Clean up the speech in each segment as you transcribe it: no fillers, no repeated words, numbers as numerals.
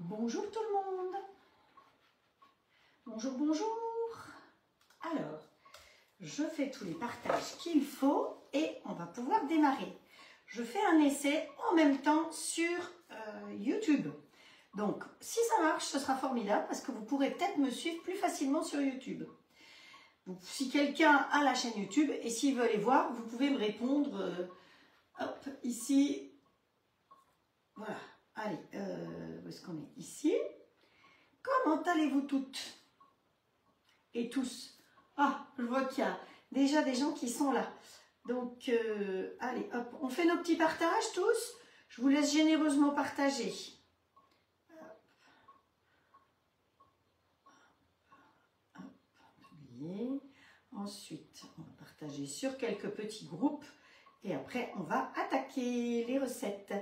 Bonjour tout le monde. Bonjour, bonjour. Alors, je fais tous les partages qu'il faut et on va pouvoir démarrer. Je fais un essai en même temps sur YouTube. Donc, si ça marche, ce sera formidable parce que vous pourrez peut-être me suivre plus facilement sur YouTube. Si quelqu'un a la chaîne YouTube et s'il veut aller voir, vous pouvez me répondre hop, ici. Voilà. Allez, où est-ce qu'on est? Ici. Comment allez-vous toutes et tous? Ah, je vois qu'il y a déjà des gens qui sont là. Donc, allez, hop, on fait nos petits partages tous. Je vous laisse généreusement partager. Publier. Ensuite, on va partager sur quelques petits groupes. Et après, on va attaquer les recettes.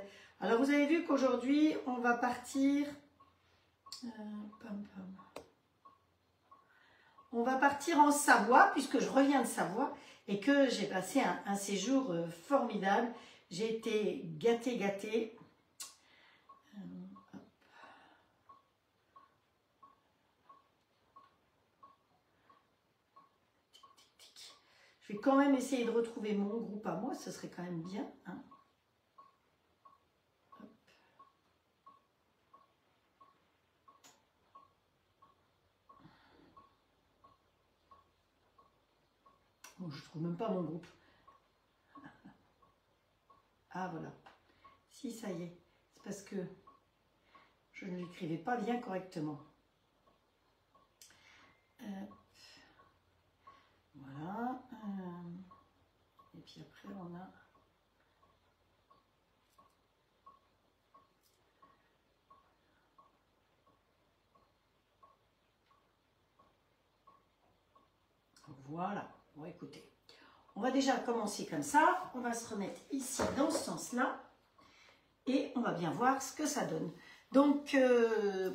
Alors, vous avez vu qu'aujourd'hui, on va partir... On va partir en Savoie, puisque je reviens de Savoie et que j'ai passé un séjour formidable. J'ai été gâtée. Je vais quand même essayer de retrouver mon groupe à moi, ce serait quand même bien. Hein. Bon, je ne trouve même pas mon groupe. Ah voilà. Si, ça y est. C'est parce que je ne l'écrivais pas bien correctement. Voilà. Et puis après, on a... Voilà. Bon, écoutez. On va déjà commencer comme ça. On va se remettre ici dans ce sens-là. Et on va bien voir ce que ça donne. Donc,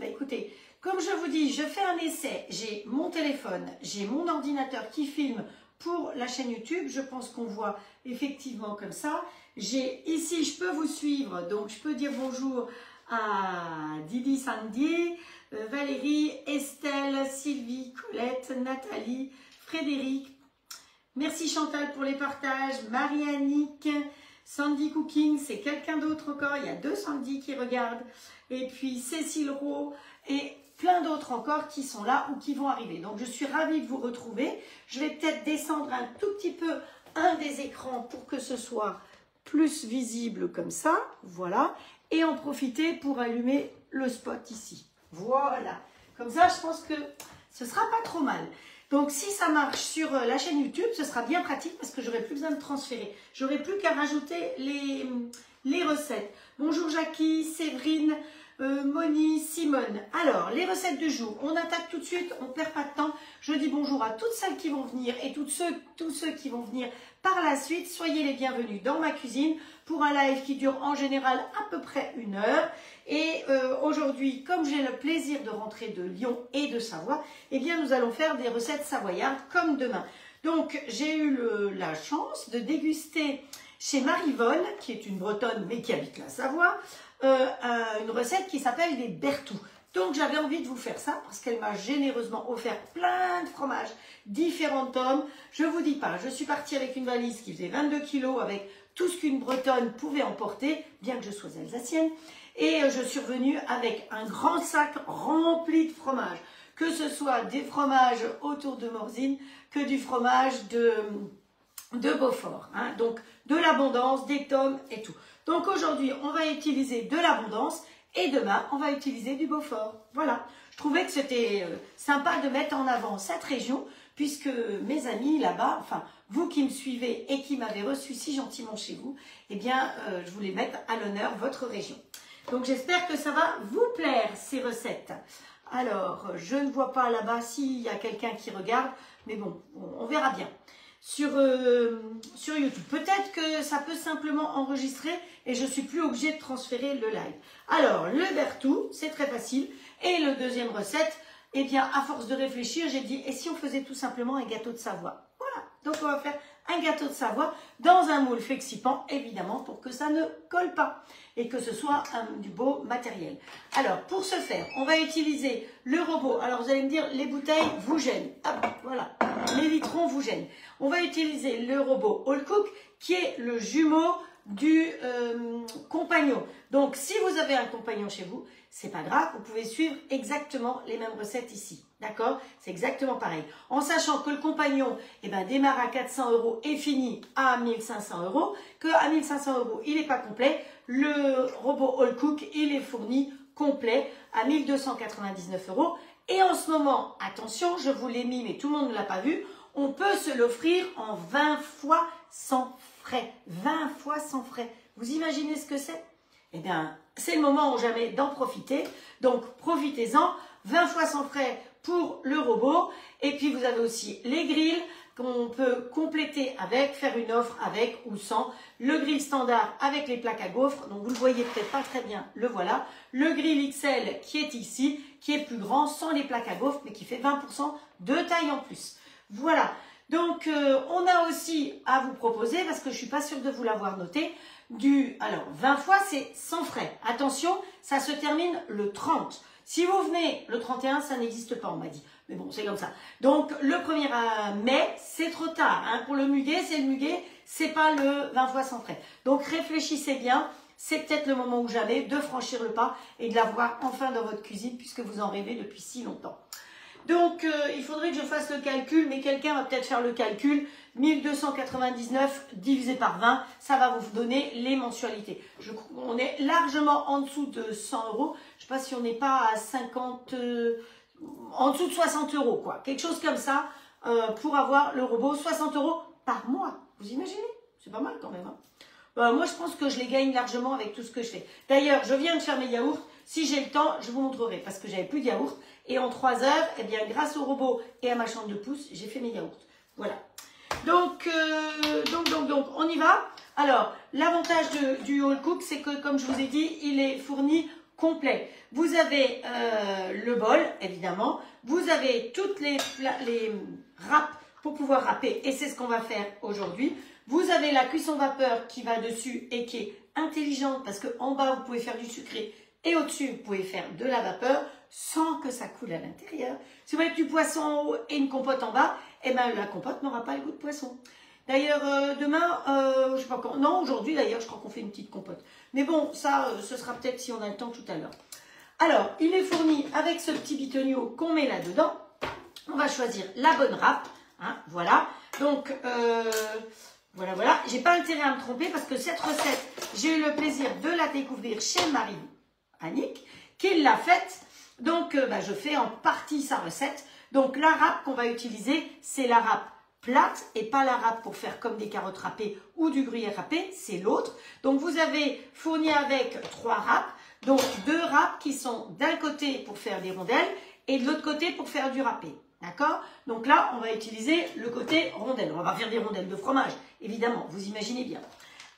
écoutez, comme je vous dis, je fais un essai. J'ai mon téléphone, j'ai mon ordinateur qui filme pour la chaîne YouTube. Je pense qu'on voit effectivement comme ça. J'ai ici, je peux vous suivre. Donc, je peux dire bonjour à Didi, Sandy, Valérie, Estelle, Sylvie, Colette, Nathalie, Frédéric. Merci Chantal pour les partages. Marie-Annick, Sandy Cooking, c'est quelqu'un d'autre encore. Il y a 2 Sandy qui regardent. Et puis Cécile Rowe et plein d'autres encore qui sont là ou qui vont arriver. Donc je suis ravie de vous retrouver. Je vais peut-être descendre un tout petit peu un des écrans pour que ce soit plus visible comme ça. Voilà. Et en profiter pour allumer le spot ici. Voilà. Comme ça, je pense que ce sera pas trop mal. Donc, si ça marche sur la chaîne YouTube, ce sera bien pratique parce que j'aurai plus besoin de transférer. J'aurai plus qu'à rajouter les recettes. Bonjour Jackie, Séverine, Moni, Simone. Alors, les recettes du jour, on attaque tout de suite, on ne perd pas de temps. Je dis bonjour à toutes celles qui vont venir et tous ceux qui vont venir par la suite. Soyez les bienvenus dans ma cuisine pour un live qui dure en général à peu près 1 heure. Et aujourd'hui, comme j'ai le plaisir de rentrer de Lyon et de Savoie, eh bien nous allons faire des recettes savoyardes comme demain. Donc j'ai eu la chance de déguster chez Marivonne, qui est une Bretonne mais qui habite la Savoie, une recette qui s'appelle les Berthoud. Donc j'avais envie de vous faire ça parce qu'elle m'a généreusement offert plein de fromages, différents tomes. Je vous dis pas, je suis partie avec une valise qui faisait 22 kilos avec tout ce qu'une Bretonne pouvait emporter, bien que je sois alsacienne. Et je suis revenue avec un grand sac rempli de fromage, que ce soit des fromages autour de Morzine, que du fromage de Beaufort. Hein. Donc de l'abondance, des tomes et tout. Donc aujourd'hui, on va utiliser de l'abondance et demain, on va utiliser du Beaufort. Voilà. Je trouvais que c'était sympa de mettre en avant cette région, puisque mes amis là-bas, enfin vous qui me suivez et qui m'avez reçu si gentiment chez vous, eh bien je voulais mettre à l'honneur votre région. Donc j'espère que ça va vous plaire ces recettes. Alors je ne vois pas là-bas s'il y a quelqu'un qui regarde, mais bon, on verra bien. Sur YouTube, peut-être que ça peut simplement enregistrer et je ne suis plus obligée de transférer le live. Alors le Berthoud, c'est très facile. Et le deuxième recette, eh bien à force de réfléchir, j'ai dit, et si on faisait tout simplement un gâteau de Savoie? Voilà, donc on va faire un gâteau de Savoie dans un moule flexipan, évidemment, pour que ça ne colle pas et que ce soit du beau matériel. Alors, pour ce faire, on va utiliser le robot. Alors, vous allez me dire, les bouteilles vous gênent. Ah, voilà, les litrons vous gênent. On va utiliser le robot All Cook, qui est le jumeau du compagnon. Donc, si vous avez un compagnon chez vous, c'est pas grave, vous pouvez suivre exactement les mêmes recettes ici. D'accord? C'est exactement pareil. En sachant que le compagnon démarre à 400 € et finit à 1500 €, qu'à 1500 €, il n'est pas complet. Le robot All Cook, il est fourni complet à 1299 €. Et en ce moment, attention, je vous l'ai mis, mais tout le monde ne l'a pas vu, on peut se l'offrir en 20 fois sans frais. 20 fois sans frais. Vous imaginez ce que c'est? Eh bien, c'est le moment ou jamais d'en profiter. Donc, profitez-en. 20 fois sans frais pour le robot. Et puis, vous avez aussi les grilles qu'on peut compléter avec, faire une offre avec ou sans. Le grill standard avec les plaques à gaufres. Donc, vous le voyez peut-être pas très bien. Le voilà. Le grill XL qui est ici, qui est plus grand, sans les plaques à gaufres, mais qui fait 20% de taille en plus. Voilà. Donc, on a aussi à vous proposer, parce que je ne suis pas sûre de vous l'avoir noté, alors, 20 fois, c'est sans frais. Attention, ça se termine le 30. Si vous venez le 31, ça n'existe pas, on m'a dit. Mais bon, c'est comme ça. Donc, le 1er mai, c'est trop tard. Hein. Pour le muguet, c'est le muguet, c'est pas le 20 fois sans frais. Donc, réfléchissez bien. C'est peut-être le moment ou jamais de franchir le pas et de l'avoir enfin dans votre cuisine, puisque vous en rêvez depuis si longtemps. Donc, il faudrait que je fasse le calcul, mais quelqu'un va peut-être faire le calcul. 1299 divisé par 20, ça va vous donner les mensualités. On est largement en dessous de 100 €. Je ne sais pas si on n'est pas à 50, en dessous de 60 €, quoi. Quelque chose comme ça pour avoir le robot. 60 € par mois. Vous imaginez? C'est pas mal quand même. Hein. Moi, je pense que je les gagne largement avec tout ce que je fais. D'ailleurs, je viens de faire mes yaourts. Si j'ai le temps, je vous montrerai parce que j'avais plus de yaourt. Et en 3 heures, eh bien, grâce au robot et à ma chambre de pouce, j'ai fait mes yaourts. Voilà. Donc, on y va. Alors, l'avantage du All Cook, c'est que, comme je vous ai dit, il est fourni complet. Vous avez le bol, évidemment. Vous avez toutes les râpes pour pouvoir râper. Et c'est ce qu'on va faire aujourd'hui. Vous avez la cuisson vapeur qui va dessus et qui est intelligente parce qu'en bas, vous pouvez faire du sucré. Et au-dessus, vous pouvez faire de la vapeur sans que ça coule à l'intérieur. Si vous mettez du poisson en haut et une compote en bas, eh bien, la compote n'aura pas le goût de poisson. D'ailleurs, demain, je sais pas quand, non, aujourd'hui d'ailleurs, je crois qu'on fait une petite compote. Mais bon, ça, ce sera peut-être si on a le temps tout à l'heure. Alors, il est fourni avec ce petit bitonio qu'on met là-dedans. On va choisir la bonne râpe. Hein, voilà. Donc, voilà. J'ai pas intérêt à me tromper parce que cette recette, j'ai eu le plaisir de la découvrir chez Marie-Annick, qui l'a faite. Donc, je fais en partie sa recette. Donc, la râpe qu'on va utiliser, c'est la râpe plate et pas la râpe pour faire comme des carottes râpées ou du gruyère râpé, c'est l'autre. Donc, vous avez fourni avec 3 râpes. Donc, 2 râpes qui sont d'un côté pour faire des rondelles et de l'autre côté pour faire du râpé. D'accord? Donc là, on va utiliser le côté rondelle. On va faire des rondelles de fromage, évidemment, vous imaginez bien.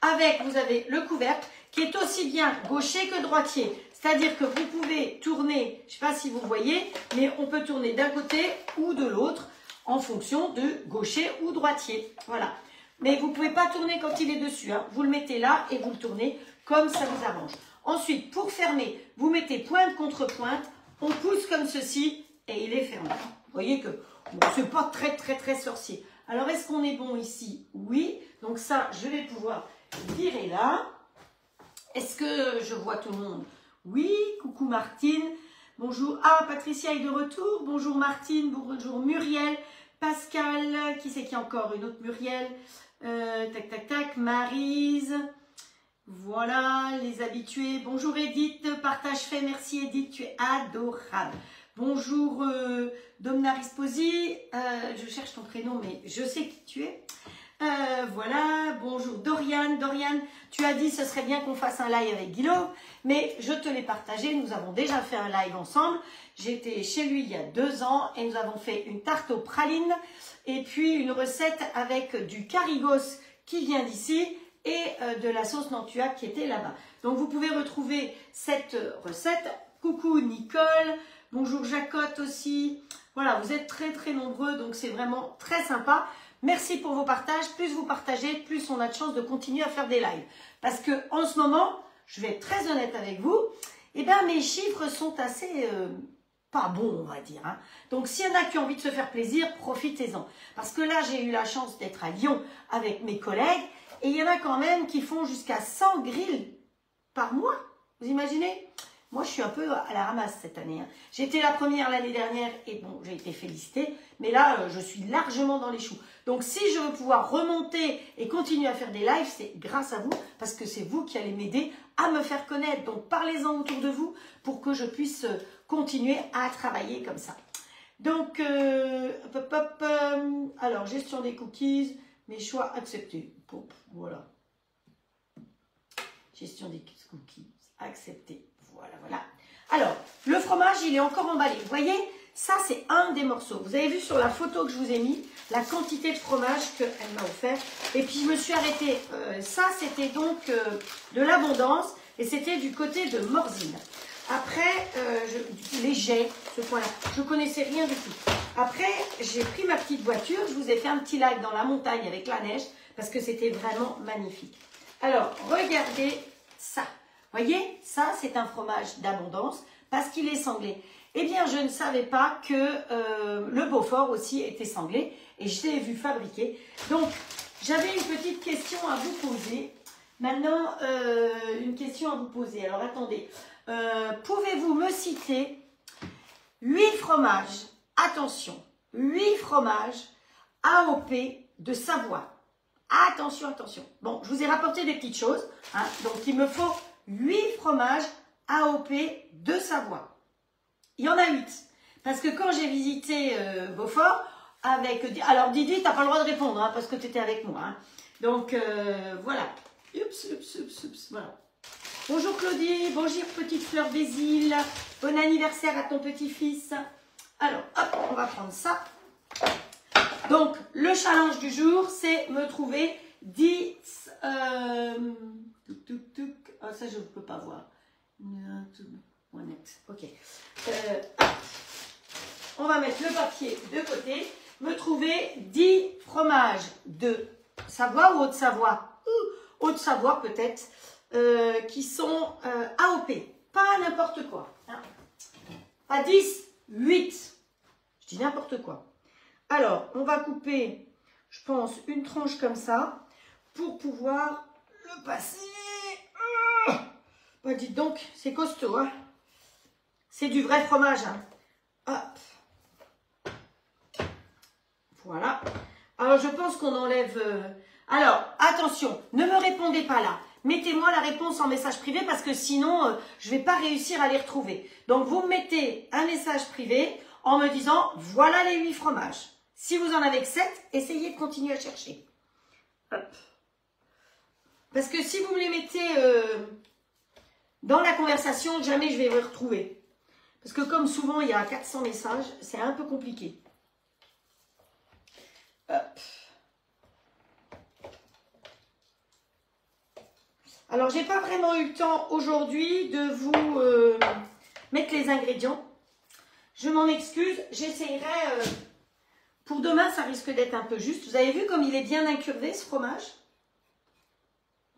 Avec, vous avez le couvercle qui est aussi bien gaucher que droitier. C'est-à-dire que vous pouvez tourner, je ne sais pas si vous voyez, mais on peut tourner d'un côté ou de l'autre en fonction de gaucher ou droitier. Voilà. Mais vous ne pouvez pas tourner quand il est dessus. Hein. Vous le mettez là et vous le tournez comme ça vous arrange. Ensuite, pour fermer, vous mettez pointe contre pointe. On pousse comme ceci et il est fermé. Vous voyez que bon, ce n'est pas très sorcier. Alors, est-ce qu'on est bon ici? Oui. Donc ça, je vais pouvoir virer là. Est-ce que je vois tout le monde? Oui. Coucou Martine. Bonjour. Ah, Patricia est de retour. Bonjour Martine. Bonjour Muriel. Pascal. Qui c'est qui encore? Une autre Muriel. Tac. Maryse. Voilà, les habitués. Bonjour Edith. Partage fait. Merci Edith. Tu es adorable. Bonjour Domna Risposi, je cherche ton prénom mais je sais qui tu es. Voilà, bonjour Doriane. Doriane, tu as dit ce serait bien qu'on fasse un live avec Guillaume, mais je te l'ai partagé, nous avons déjà fait un live ensemble. J'étais chez lui il y a 2 ans et nous avons fait une tarte aux pralines et puis une recette avec du carigos qui vient d'ici et de la sauce Nantua qui était là-bas. Donc vous pouvez retrouver cette recette. Coucou Nicole. Bonjour Jacotte aussi. Voilà, vous êtes très nombreux, donc c'est vraiment très sympa Merci pour vos partages. Plus vous partagez, plus on a de chance de continuer à faire des lives. Parce que en ce moment, je vais être très honnête avec vous, eh ben, mes chiffres sont assez pas bons, on va dire. Hein. Donc, s'il y en a qui ont envie de se faire plaisir, profitez-en. Parce que là, j'ai eu la chance d'être à Lyon avec mes collègues. Et il y en a quand même qui font jusqu'à 100 grilles par mois. Vous imaginez? Moi, je suis un peu à la ramasse cette année. Hein. J'ai été la première l'année dernière et bon, j'ai été félicitée. Mais là, je suis largement dans les choux. Donc, si je veux pouvoir remonter et continuer à faire des lives, c'est grâce à vous. Parce que c'est vous qui allez m'aider à me faire connaître. Donc, parlez-en autour de vous pour que je puisse continuer à travailler comme ça. Donc, alors, gestion des cookies, mes choix acceptés. Bon, voilà. Gestion des cookies, accepté. Voilà, voilà. Alors, le fromage, il est encore emballé. Vous voyez, ça, c'est un des morceaux. Vous avez vu sur la photo que je vous ai mis, la quantité de fromage qu'elle m'a offert. Et puis, je me suis arrêtée. Ça, c'était donc de l'abondance. Et c'était du côté de Morzine. Après, les jets, ce coin-là, je ne connaissais rien du tout. Après, j'ai pris ma petite voiture. Je vous ai fait un petit live dans la montagne avec la neige. Parce que c'était vraiment magnifique. Alors, regardez ça. Voyez, ça, c'est un fromage d'abondance parce qu'il est sanglé. Eh bien, je ne savais pas que le Beaufort aussi était sanglé et je l'ai vu fabriquer. Donc, j'avais une petite question à vous poser. Maintenant, une question à vous poser. Alors, attendez. Pouvez-vous me citer 8 fromages, attention, 8 fromages AOP de Savoie? Attention, attention. Bon, je vous ai rapporté des petites choses. Hein, donc, il me faut 8 fromages AOP de Savoie. Il y en a 8. Parce que quand j'ai visité Beaufort, avec... Alors, Didi, tu n'as pas le droit de répondre, hein, parce que tu étais avec moi. Hein. Donc, voilà. Voilà. Bonjour Claudie, bonjour petite fleur des îles. Bon anniversaire à ton petit-fils. Alors, hop, on va prendre ça. Donc, le challenge du jour, c'est me trouver 10... Ah, ça, je ne peux pas voir. Ok. On va mettre le papier de côté. Me trouver 10 fromages de Savoie ou Haute-Savoie. Haute-Savoie, peut-être. Qui sont AOP. Pas n'importe quoi. Hein. Pas 10, 8. Je dis n'importe quoi. Alors, on va couper, je pense, une tranche comme ça pour pouvoir le passer. Bah, dites donc, c'est costaud. Hein. C'est du vrai fromage. Hein. Hop. Voilà. Alors, je pense qu'on enlève... Alors, attention, ne me répondez pas là. Mettez-moi la réponse en message privé parce que sinon, je ne vais pas réussir à les retrouver. Donc, vous me mettez un message privé en me disant, voilà les 8 fromages. Si vous en avez que 7, essayez de continuer à chercher. Hop. Parce que si vous me les mettez dans la conversation, jamais je vais vous retrouver. Parce que comme souvent, il y a 400 messages, c'est un peu compliqué. Hop. Alors, j'ai pas vraiment eu le temps aujourd'hui de vous mettre les ingrédients. Je m'en excuse. J'essayerai... pour demain, ça risque d'être un peu juste. Vous avez vu comme il est bien incurvé, ce fromage?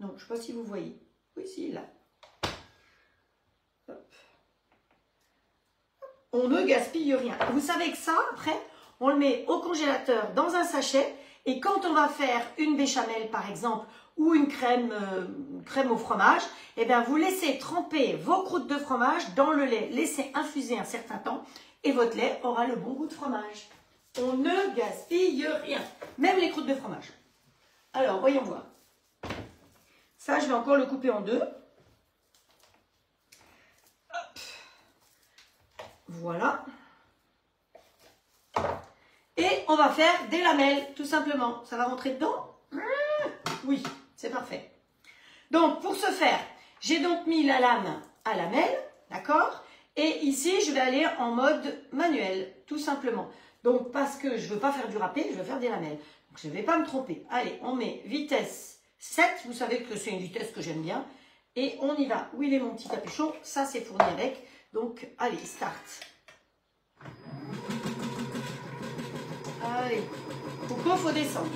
Non, je ne sais pas si vous voyez. Oui, si, là. Hop. On ne gaspille rien. Vous savez que ça, après, on le met au congélateur dans un sachet. Et quand on va faire une béchamel, par exemple, ou une crème au fromage, eh bien, vous laissez tremper vos croûtes de fromage dans le lait. Laissez infuser un certain temps et votre lait aura le bon goût de fromage. On ne gaspille rien, même les croûtes de fromage. Alors, voyons voir. Ça, je vais encore le couper en deux. Hop. Voilà. Et on va faire des lamelles, tout simplement. Ça va rentrer dedans? Oui, c'est parfait. Donc, pour ce faire, j'ai donc mis la lame à lamelles, d'accord? Et ici, je vais aller en mode manuel, tout simplement. Donc, parce que je ne veux pas faire du râpé, je veux faire des lamelles. Donc, je ne vais pas me tromper. Allez, on met vitesse 7. Vous savez que c'est une vitesse que j'aime bien. Et on y va. Où il est mon petit capuchon? Ça, c'est fourni avec. Donc, allez, start. Allez. Coco, faut descendre.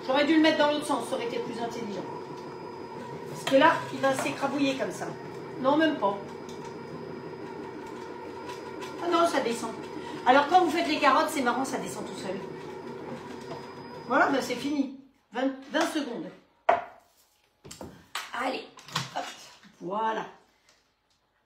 J'aurais dû le mettre dans l'autre sens, ça aurait été plus intelligent. Parce que là, il va s'écrabouiller comme ça. Non, même pas. Ah non, ça descend. Alors quand vous faites les carottes, c'est marrant, ça descend tout seul. Voilà, ben c'est fini. 20 secondes. Allez, hop, voilà.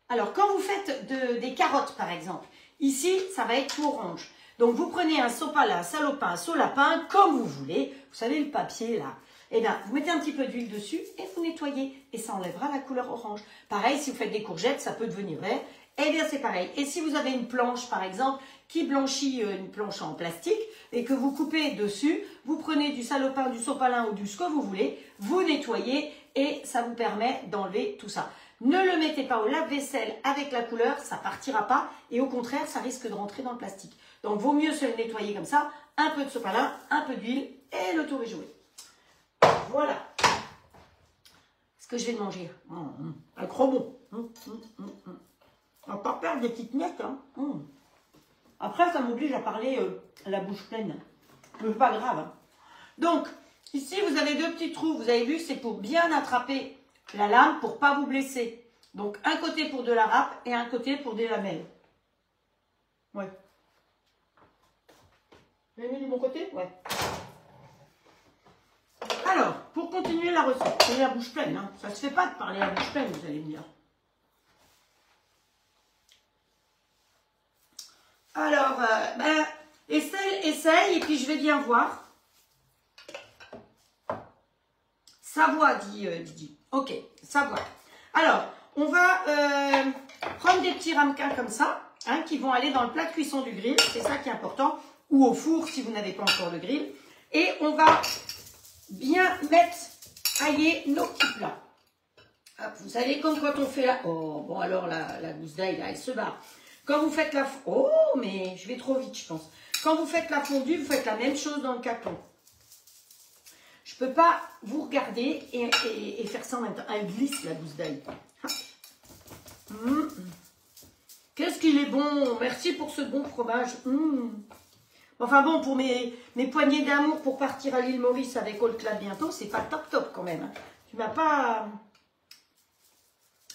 Alors quand vous faites des carottes, par exemple, ici, ça va être tout orange. Donc vous prenez un sopalin, un salopin, un solapin, comme vous voulez. Vous savez le papier là. Et bien, vous mettez un petit peu d'huile dessus et vous nettoyez. Et ça enlèvera la couleur orange. Pareil, si vous faites des courgettes, ça peut devenir vert. Eh bien, c'est pareil. Et si vous avez une planche, par exemple, qui blanchit une planche en plastique et que vous coupez dessus, vous prenez du salopin, du sopalin ou du ce que vous voulez, vous nettoyez et ça vous permet d'enlever tout ça. Ne le mettez pas au lave-vaisselle avec la couleur, ça partira pas et au contraire, ça risque de rentrer dans le plastique. Donc, vaut mieux se le nettoyer comme ça, un peu de sopalin, un peu d'huile et le tour est joué. Voilà. Ce que je vais de manger. Un gros bon. On va pas perdre des petites miettes. Hein. Après, ça m'oblige à parler la bouche pleine. Mais c'est pas grave. Hein. Donc, ici, vous avez deux petits trous. Vous avez vu, c'est pour bien attraper la lame pour pas vous blesser. Donc, un côté pour de la râpe et un côté pour des lamelles. Ouais. Vous l'avez mis du bon côté? Ouais. Alors, pour continuer la recette, c'est la bouche pleine. Hein. Ça ne se fait pas de parler à la bouche pleine, vous allez me dire. Alors, essaye, et puis je vais bien voir. Ça voit, dit Didi. Ok, ça voit. Alors, on va prendre des petits ramequins comme ça, hein, qui vont aller dans le plat de cuisson du grill. C'est ça qui est important. Ou au four, si vous n'avez pas encore de grill. Et on va bien mettre, ailler nos petits plats. Hop, vous savez, comme quand on fait la... Oh, bon, alors la gousse d'ail, là, elle se barre. Quand vous faites la... Oh, mais je vais trop vite, je pense. Quand vous faites la fondue, vous faites la même chose dans le carton. Je ne peux pas vous regarder et faire ça en même temps. Elle glisse, la gousse d'ail. Qu'est-ce qu'il est bon. Merci pour ce bon fromage. Enfin bon, pour mes poignées d'amour pour partir à l'île Maurice avec Old Club bientôt, c'est pas top quand même. Hein. Tu m'as pas...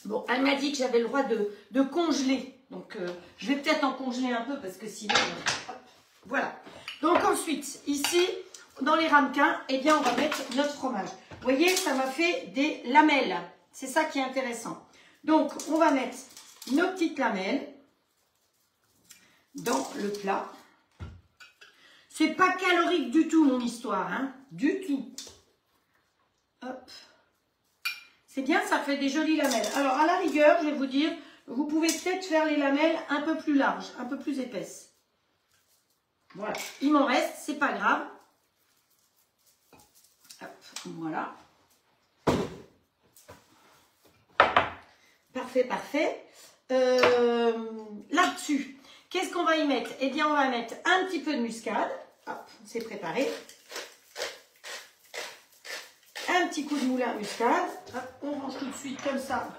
Bon, elle m'a dit que j'avais le droit de congeler. Donc, je vais peut-être en congeler un peu parce que sinon... hop, voilà. Donc ensuite, ici, dans les ramequins, eh bien, on va mettre notre fromage. Vous voyez, ça m'a fait des lamelles. C'est ça qui est intéressant. Donc, on va mettre nos petites lamelles dans le plat. C'est pas calorique du tout, mon histoire. Hein, du tout. Hop. C'est bien, ça fait des jolies lamelles. Alors, à la rigueur, je vais vous dire, vous pouvez peut-être faire les lamelles un peu plus larges, un peu plus épaisses. Voilà. Il m'en reste, c'est pas grave. Hop, voilà. Parfait, parfait. Là-dessus, qu'est-ce qu'on va y mettre? Eh bien, on va mettre un petit peu de muscade. Hop, c'est préparé. Un petit coup de moulin à muscade. Hop, on range tout de suite comme ça.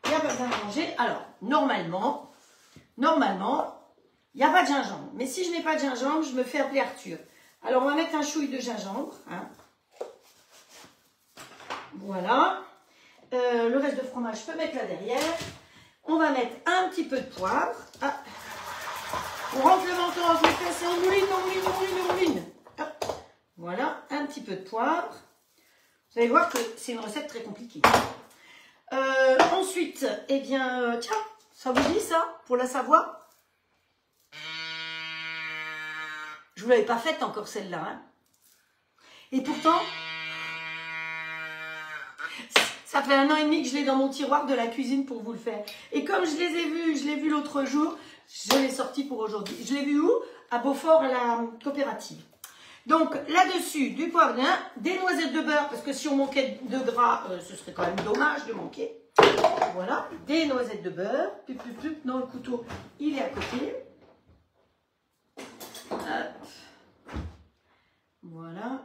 Il n'y a pas besoin de ranger. Alors, normalement, il n'y a pas de gingembre. Mais si je n'ai pas de gingembre, je me fais appeler Arthur. Alors, on va mettre un chouille de gingembre. Hein. Voilà. Le reste de fromage, je peux mettre là derrière. On va mettre un petit peu de poivre. Ah. On rentre le menton dans les fesses et on mouline. Voilà, un petit peu de poivre. Vous allez voir que c'est une recette très compliquée. Ensuite, eh bien, tiens, ça vous dit ça, pour la Savoie? Je ne vous l'avais pas faite encore celle-là. Hein. Et pourtant, ça fait 1 an et demi que je l'ai dans mon tiroir de la cuisine pour vous le faire. Et comme je l'ai vu l'autre jour, je l'ai sorti pour aujourd'hui. Je l'ai vu où? À Beaufort, à la coopérative. Donc là-dessus, du poivre, des noisettes de beurre, parce que si on manquait de gras, ce serait quand même dommage de manquer. Voilà, des noisettes de beurre. Non, le couteau, il est à côté. Hop. Voilà.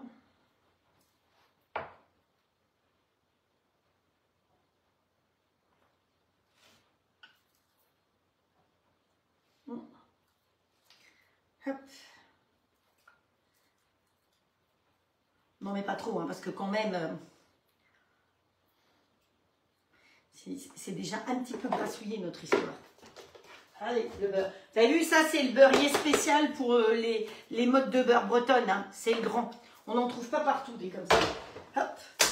Hop. n'en mets pas trop, hein, parce que quand même, c'est déjà un petit peu grassouillé notre histoire. Allez, le beurre. Vous avez vu, ça, c'est le beurrier spécial pour les modes de beurre bretonne. Hein. C'est le grand. On n'en trouve pas partout, des comme ça. Hop.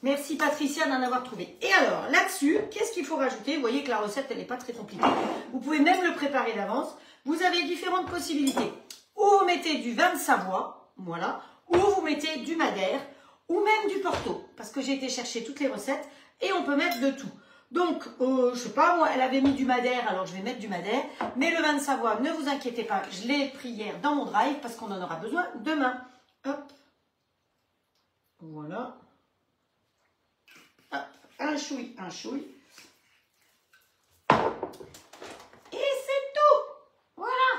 Merci Patricia d'en avoir trouvé. Et alors, là-dessus, qu'est-ce qu'il faut rajouter? Vous voyez que la recette, elle n'est pas très compliquée. Vous pouvez même le préparer d'avance. Vous avez différentes possibilités. Ou vous mettez du vin de Savoie, voilà. Ou vous mettez du Madère, ou même du Porto. Parce que j'ai été chercher toutes les recettes et on peut mettre de tout. Donc, je sais pas, moi, elle avait mis du Madère, alors je vais mettre du Madère. Mais le vin de Savoie, ne vous inquiétez pas, je l'ai pris hier dans mon drive parce qu'on en aura besoin demain. Hop. Voilà. Hop. Un chouille, un chouille. Et c'est tout. Voilà.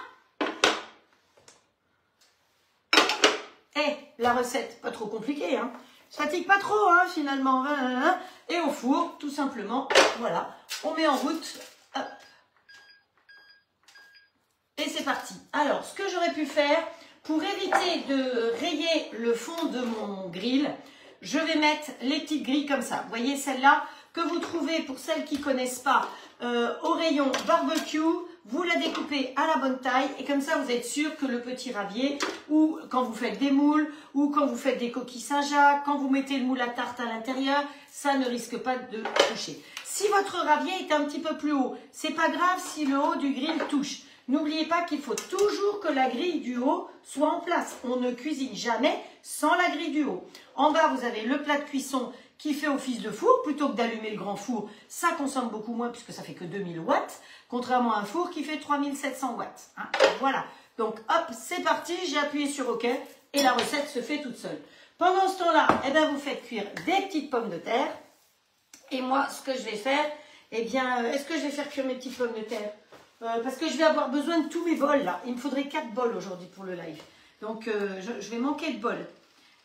Et la recette, pas trop compliquée, hein. Ça fatigue pas trop, hein, finalement. Et au four, tout simplement. Voilà. On met en route. Hop. Et c'est parti. Alors, ce que j'aurais pu faire, pour éviter de rayer le fond de mon grill, je vais mettre les petites grilles comme ça. Vous voyez celle-là que vous trouvez, pour celles qui ne connaissent pas, au rayon barbecue. Vous la découpez à la bonne taille et comme ça, vous êtes sûr que le petit ravier, ou quand vous faites des moules, ou quand vous faites des coquilles Saint-Jacques, quand vous mettez le moule à tarte à l'intérieur, ça ne risque pas de toucher. Si votre ravier est un petit peu plus haut, c'est pas grave si le haut du grill touche. N'oubliez pas qu'il faut toujours que la grille du haut soit en place. On ne cuisine jamais sans la grille du haut. En bas, vous avez le plat de cuisson qui fait office de four. Plutôt que d'allumer le grand four, ça consomme beaucoup moins puisque ça fait que 2000 watts. Contrairement à un four qui fait 3700 watts. Hein. Voilà. Donc, hop, c'est parti. J'ai appuyé sur OK et la recette se fait toute seule. Pendant ce temps-là, eh ben, vous faites cuire des petites pommes de terre. Et moi, ce que je vais faire, eh bien, est-ce que je vais faire cuire mes petites pommes de terre? Parce que je vais avoir besoin de tous mes bols là. Il me faudrait 4 bols aujourd'hui pour le live. Donc je vais manquer de bols.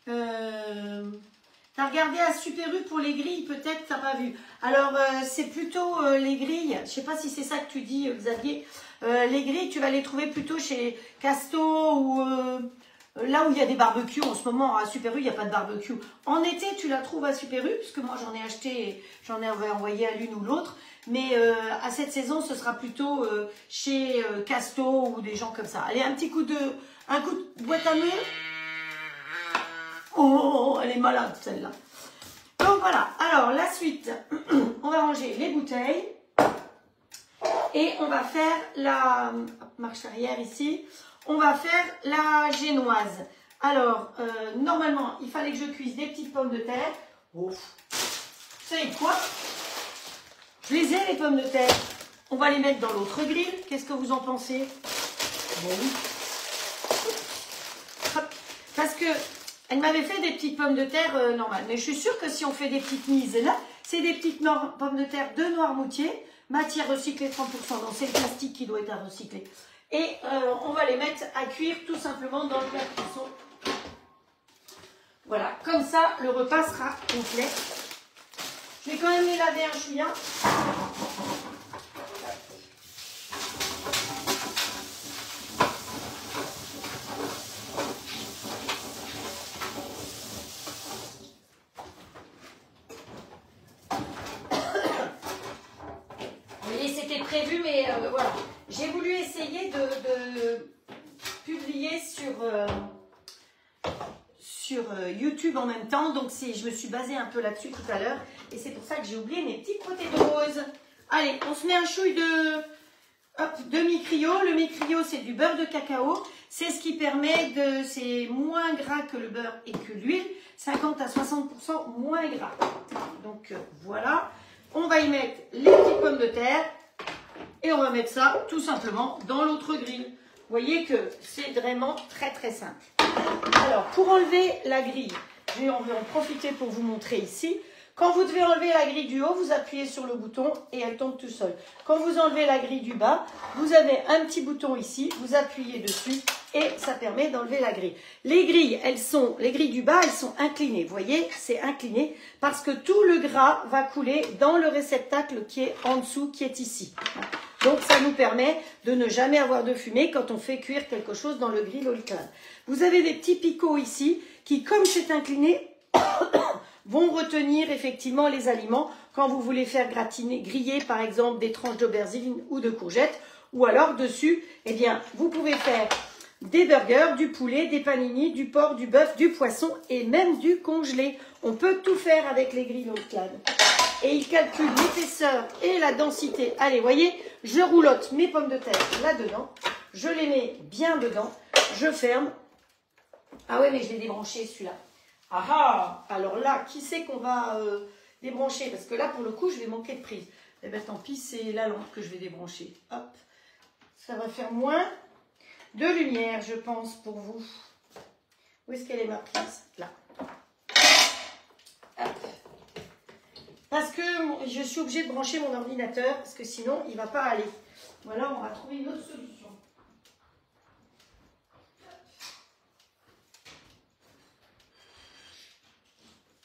T'as regardé à Super U pour les grilles, peut-être t'as pas vu. Alors c'est plutôt les grilles. Je sais pas si c'est ça que tu dis Xavier. Les grilles, tu vas les trouver plutôt chez Casto ou là où il y a des barbecues. En ce moment à Super U, il n'y a pas de barbecue. En été, tu la trouves à Super U, puisque moi j'en ai acheté, j'en ai envoyé à l'une ou l'autre. Mais à cette saison, ce sera plutôt chez Casto ou des gens comme ça. Allez, un coup de boîte à meux. Oh, elle est malade celle-là. Donc voilà, alors la suite, on va ranger les bouteilles. Et on va faire la marche arrière ici. On va faire la génoise. Alors, normalement, il fallait que je cuise des petites pommes de terre. Oh. Vous savez quoi? Je les ai, les pommes de terre. On va les mettre dans l'autre grill. Qu'est-ce que vous en pensez? Bon. Parce que elle m'avait fait des petites pommes de terre normales. Mais je suis sûre que si on fait des petites mises là, c'est des petites pommes de terre de Noirmoutier, matière recyclée 30%. Donc c'est le plastique qui doit être à recycler. Et on va les mettre à cuire tout simplement dans le plat de cuisson. Voilà, comme ça, le repas sera complet. Je vais quand même les laver un chouïa. Vous voyez, c'était prévu, mais voilà. J'ai voulu essayer de publier sur YouTube en même temps. Donc, je me suis basée un peu là-dessus tout à l'heure. Et c'est pour ça que j'ai oublié mes petites potatoes. Allez, on se met un chouille de mi-crio. Le mi-crio, c'est du beurre de cacao. C'est ce qui permet de... C'est moins gras que le beurre et que l'huile. 50 à 60% moins gras. Donc, voilà. On va y mettre les petites pommes de terre. Et on va mettre ça tout simplement dans l'autre grille. Vous voyez que c'est vraiment très très simple. Alors, pour enlever la grille, je vais en profiter pour vous montrer ici. Quand vous devez enlever la grille du haut, vous appuyez sur le bouton et elle tombe tout seul. Quand vous enlevez la grille du bas, vous avez un petit bouton ici, vous appuyez dessus et ça permet d'enlever la grille. Les grilles du bas, elles sont inclinées. Vous voyez, c'est incliné parce que tout le gras va couler dans le réceptacle qui est en dessous, qui est ici. Donc, ça nous permet de ne jamais avoir de fumée quand on fait cuire quelque chose dans le grill all-in. Vous avez des petits picots ici qui, comme c'est incliné, vont retenir effectivement les aliments quand vous voulez faire gratiner, griller par exemple des tranches d'aubergine ou de courgettes, ou alors dessus, eh bien, vous pouvez faire des burgers, du poulet, des panini, du porc, du bœuf, du poisson et même du congelé. On peut tout faire avec les grilles Clan. Et il calcule l'épaisseur et la densité. Allez, voyez, je roulotte mes pommes de terre là-dedans, je les mets bien dedans, je ferme. Ah ouais, mais je l'ai débranché celui-là. Ah ah, alors là, qui c'est qu'on va débrancher? Parce que là, pour le coup, je vais manquer de prise. Eh bien, tant pis, c'est la lampe que je vais débrancher. Hop, ça va faire moins de lumière, je pense, pour vous. Où est-ce qu'elle est ma prise? Là. Hop. Parce que je suis obligée de brancher mon ordinateur, parce que sinon, il ne va pas aller. Voilà, on va trouver une autre solution.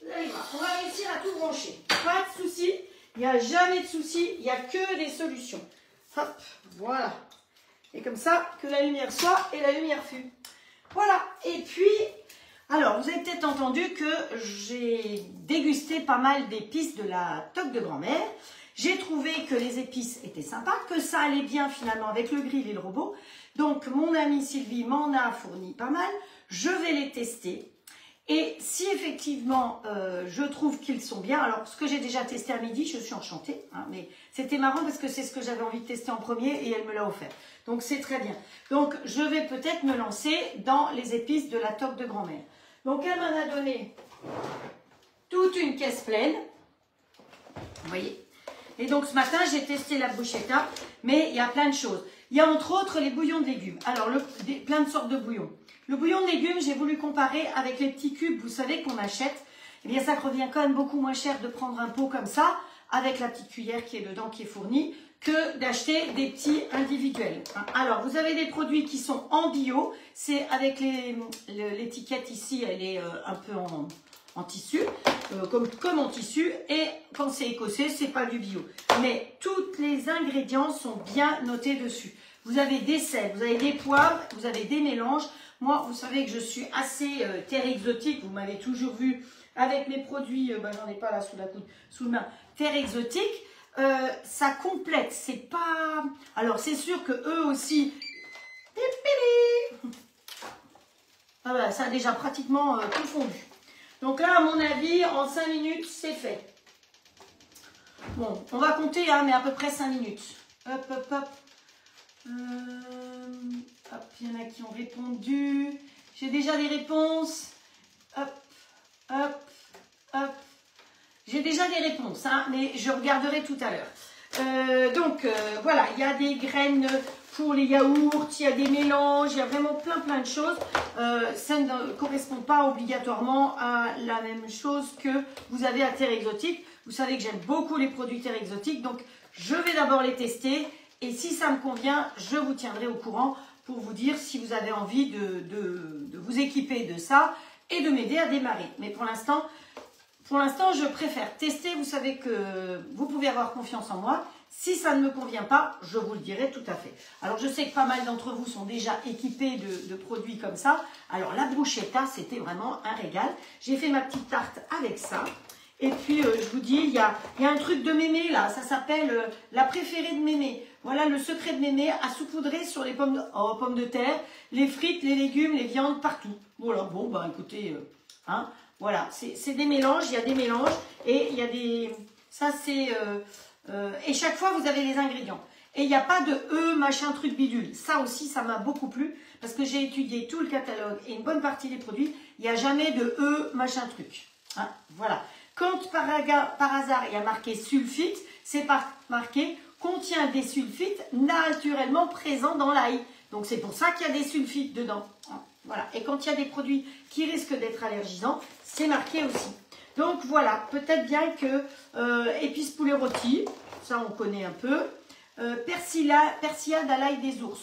Là, on va réussir à tout brancher. Pas de souci, il n'y a jamais de souci, il n'y a que des solutions. Hop, voilà. Et comme ça, que la lumière soit et la lumière fut. Voilà, et puis, alors, vous avez peut-être entendu que j'ai dégusté pas mal d'épices de la toque de grand-mère. J'ai trouvé que les épices étaient sympas, que ça allait bien finalement avec le grill et le robot. Donc, mon amie Sylvie m'en a fourni pas mal. Je vais les tester. Et si effectivement, je trouve qu'ils sont bien, alors ce que j'ai déjà testé à midi, je suis enchantée. Hein, mais c'était marrant parce que c'est ce que j'avais envie de tester en premier et elle me l'a offert. Donc, c'est très bien. Donc, je vais peut-être me lancer dans les épices de la toque de grand-mère. Donc, elle m'en a donné toute une caisse pleine. Vous voyez? Et donc, ce matin, j'ai testé la bruschetta, mais il y a plein de choses. Il y a entre autres les bouillons de légumes. Alors, plein de sortes de bouillons. Le bouillon de légumes, j'ai voulu comparer avec les petits cubes, vous savez, qu'on achète. Eh bien, ça revient quand même beaucoup moins cher de prendre un pot comme ça, avec la petite cuillère qui est dedans, qui est fournie, que d'acheter des petits individuels. Alors, vous avez des produits qui sont en bio. C'est avec l'étiquette ici, elle est un peu en tissu, comme en tissu. Et quand c'est écossais, c'est pas du bio. Mais tous les ingrédients sont bien notés dessus. Vous avez des sels, vous avez des poivres, vous avez des mélanges. Moi, vous savez que je suis assez terre exotique. Vous m'avez toujours vu avec mes produits, j'en ai pas là sous la coude, sous le main, terre exotique. Ça complète, c'est pas... Alors, c'est sûr que eux aussi... Ah bah, ça a déjà pratiquement tout fondu. Donc là, à mon avis, en 5 minutes, c'est fait. Bon, on va compter, hein, mais à peu près 5 minutes. Hop, hop, hop. Hop, il y en a qui ont répondu. J'ai déjà des réponses. Hop, hop, hop. J'ai déjà des réponses, hein, mais je regarderai tout à l'heure. Voilà, il y a des graines pour les yaourts, il y a des mélanges, il y a vraiment plein de choses. Ça ne correspond pas obligatoirement à la même chose que vous avez à Terre Exotique. Vous savez que j'aime beaucoup les produits Terre Exotique, donc je vais d'abord les tester. Et si ça me convient, je vous tiendrai au courant pour vous dire si vous avez envie de vous équiper de ça et de m'aider à démarrer. Mais pour l'instant, je préfère tester. Vous savez que vous pouvez avoir confiance en moi. Si ça ne me convient pas, je vous le dirai tout à fait. Alors, je sais que pas mal d'entre vous sont déjà équipés de produits comme ça. Alors, la bruschetta, c'était vraiment un régal. J'ai fait ma petite tarte avec ça. Et puis, je vous dis, il y a un truc de mémé, là. Ça s'appelle la préférée de mémé. Voilà le secret de mémé à saupoudrer sur les pommes de terre, les frites, les légumes, les viandes, partout. Voilà, bon, bah écoutez, voilà, c'est des mélanges, il y a des mélanges et il y a des... Ça, c'est... et chaque fois, vous avez les ingrédients. Et il n'y a pas de machin, truc, bidule. Ça aussi, ça m'a beaucoup plu parce que j'ai étudié tout le catalogue et une bonne partie des produits. Il n'y a jamais de machin, truc. Hein, voilà. Quand par hasard, il y a marqué sulfite, c'est marqué contient des sulfites naturellement présents dans l'ail. Donc, c'est pour ça qu'il y a des sulfites dedans. Voilà. Et quand il y a des produits qui risquent d'être allergisants, c'est marqué aussi. Donc, voilà. Peut-être bien que épices poulet rôti, ça, on connaît un peu. Persillade à l'ail des ours.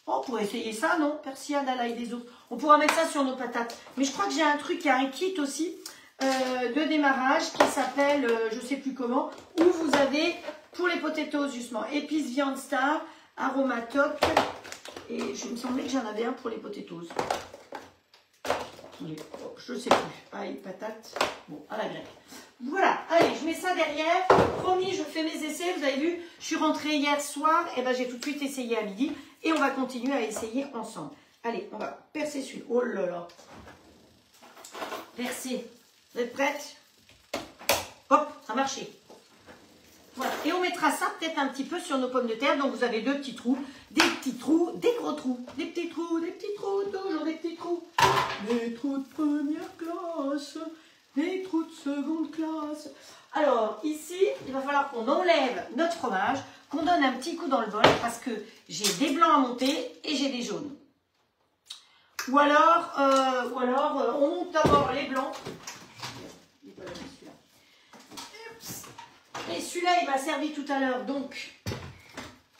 Oh, on pourrait essayer ça, non? Persillade à l'ail des ours. On pourra mettre ça sur nos patates. Mais je crois que j'ai un truc, il y a un kit aussi de démarrage qui s'appelle, je ne sais plus comment, où vous avez, pour les potatoes justement, épices viande star, aromatope, et je me semblait que j'en avais un pour les potatoes. poulet. Oh, je ne sais plus. Aïe, patate. Bon, à la grecque. Voilà, allez, je mets ça derrière. Promis, je fais mes essais. Vous avez vu, je suis rentrée hier soir. Et ben, j'ai tout de suite essayé à midi. Et on va continuer à essayer ensemble. Allez, on va percer celui-là. Oh là là. Percer. Vous êtes prêtes? Hop, ça a marché. Voilà. Et on mettra ça peut-être un petit peu sur nos pommes de terre. Donc, vous avez 2 petits trous, des gros trous, des petits trous, toujours des petits trous. Des trous de première classe, des trous de seconde classe. Alors, ici, il va falloir qu'on enlève notre fromage, qu'on donne un petit coup dans le bol parce que j'ai des blancs à monter et j'ai des jaunes. Ou alors, on monte d'abord les blancs. Et celui-là, il m'a servi tout à l'heure, donc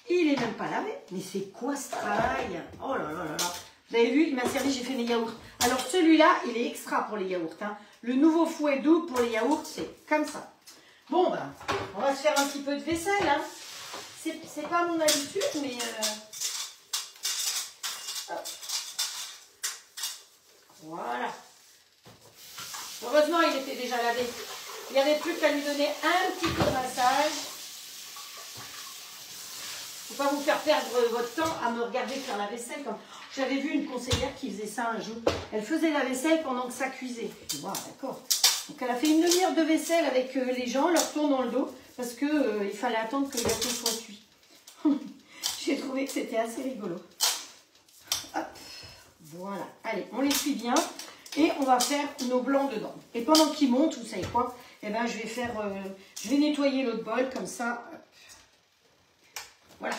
il est même pas lavé. Mais c'est quoi ce travail? Oh là là là là. Vous avez vu, il m'a servi, j'ai fait mes yaourts. Alors celui-là, il est extra pour les yaourts. Hein. Le nouveau fouet doux pour les yaourts, c'est comme ça. Bon, ben, on va se faire un petit peu de vaisselle. Hein. C'est pas mon habitude, mais... Voilà. Heureusement, il était déjà lavé. Il n'y avait plus qu'à lui donner un petit peu de massage. Il ne faut pas vous faire perdre votre temps à me regarder faire la vaisselle. Comme... J'avais vu une conseillère qui faisait ça un jour. Elle faisait la vaisselle pendant que ça cuisait. Je dis, wow, d'accord. Donc elle a fait une demi-heure de vaisselle avec les gens, leur tourne dans le dos, parce que il fallait attendre que le gâteau soit cuit. J'ai trouvé que c'était assez rigolo. Hop, voilà. Allez, on les cuit bien. Et on va faire nos blancs dedans. Et pendant qu'ils montent, vous savez quoi? Eh ben, je vais nettoyer l'autre bol comme ça. Voilà.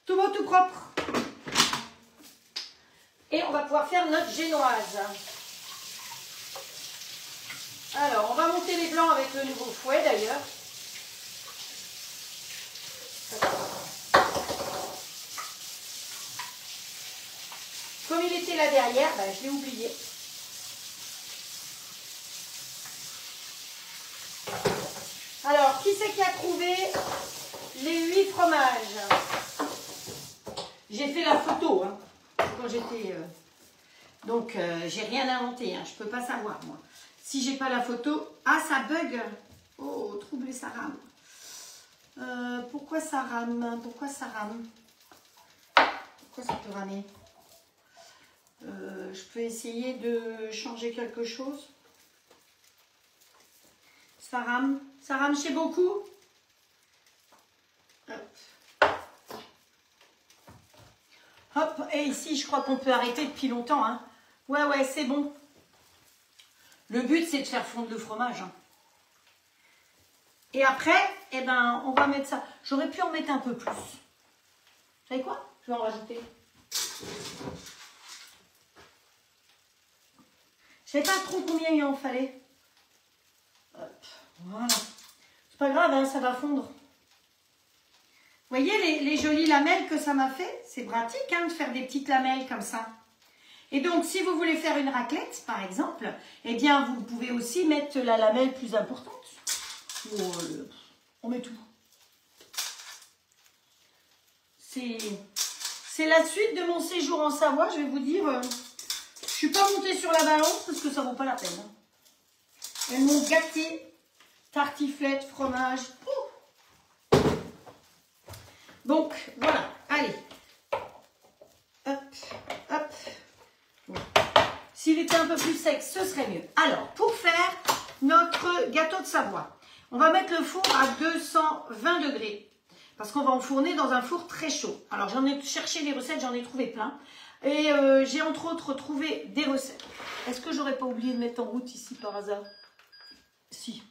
Tout beau, tout propre. Et on va pouvoir faire notre génoise. Alors, on va monter les blancs avec le nouveau fouet d'ailleurs. Comme il était là derrière, ben, je l'ai oublié. Alors, qui c'est qui a trouvé les 8 fromages? J'ai fait la photo, hein, quand j'étais... Donc, j'ai rien inventé, hein, je ne peux pas savoir, moi. Si j'ai pas la photo... Ah, ça bug. Oh, troublé, ça rame. Pourquoi ça rame? Pourquoi ça rame? Pourquoi ça peut ramer? Je peux essayer de changer quelque chose. Ça rame chez beaucoup. Hop. Hop, et ici, je crois qu'on peut arrêter depuis longtemps. Hein. Ouais, c'est bon. Le but, c'est de faire fondre le fromage. Hein. Et après, eh ben, on va mettre ça. J'aurais pu en mettre un peu plus. Vous savez quoi? Je vais en rajouter. Je ne sais pas trop combien il en fallait. Hop, voilà. C'est pas grave, hein, ça va fondre. Vous voyez les jolies lamelles que ça m'a fait? C'est pratique hein, de faire des petites lamelles comme ça. Et donc, si vous voulez faire une raclette, par exemple, eh bien, vous pouvez aussi mettre la lamelle plus importante. On met tout. C'est la suite de mon séjour en Savoie, je vais vous dire. Je ne suis pas montée sur la balance parce que ça ne vaut pas la peine. Elles m'ont gâté. Tartiflette, fromage. Donc, voilà. Allez. Hop, hop. Bon. S'il était un peu plus sec, ce serait mieux. Alors, pour faire notre gâteau de Savoie, on va mettre le four à 220 degrés. Parce qu'on va enfourner dans un four très chaud. Alors, j'en ai cherché des recettes, j'en ai trouvé plein. Et j'ai entre autres trouvé des recettes. Est-ce que j'aurais pas oublié de mettre en route ici par hasard? Si.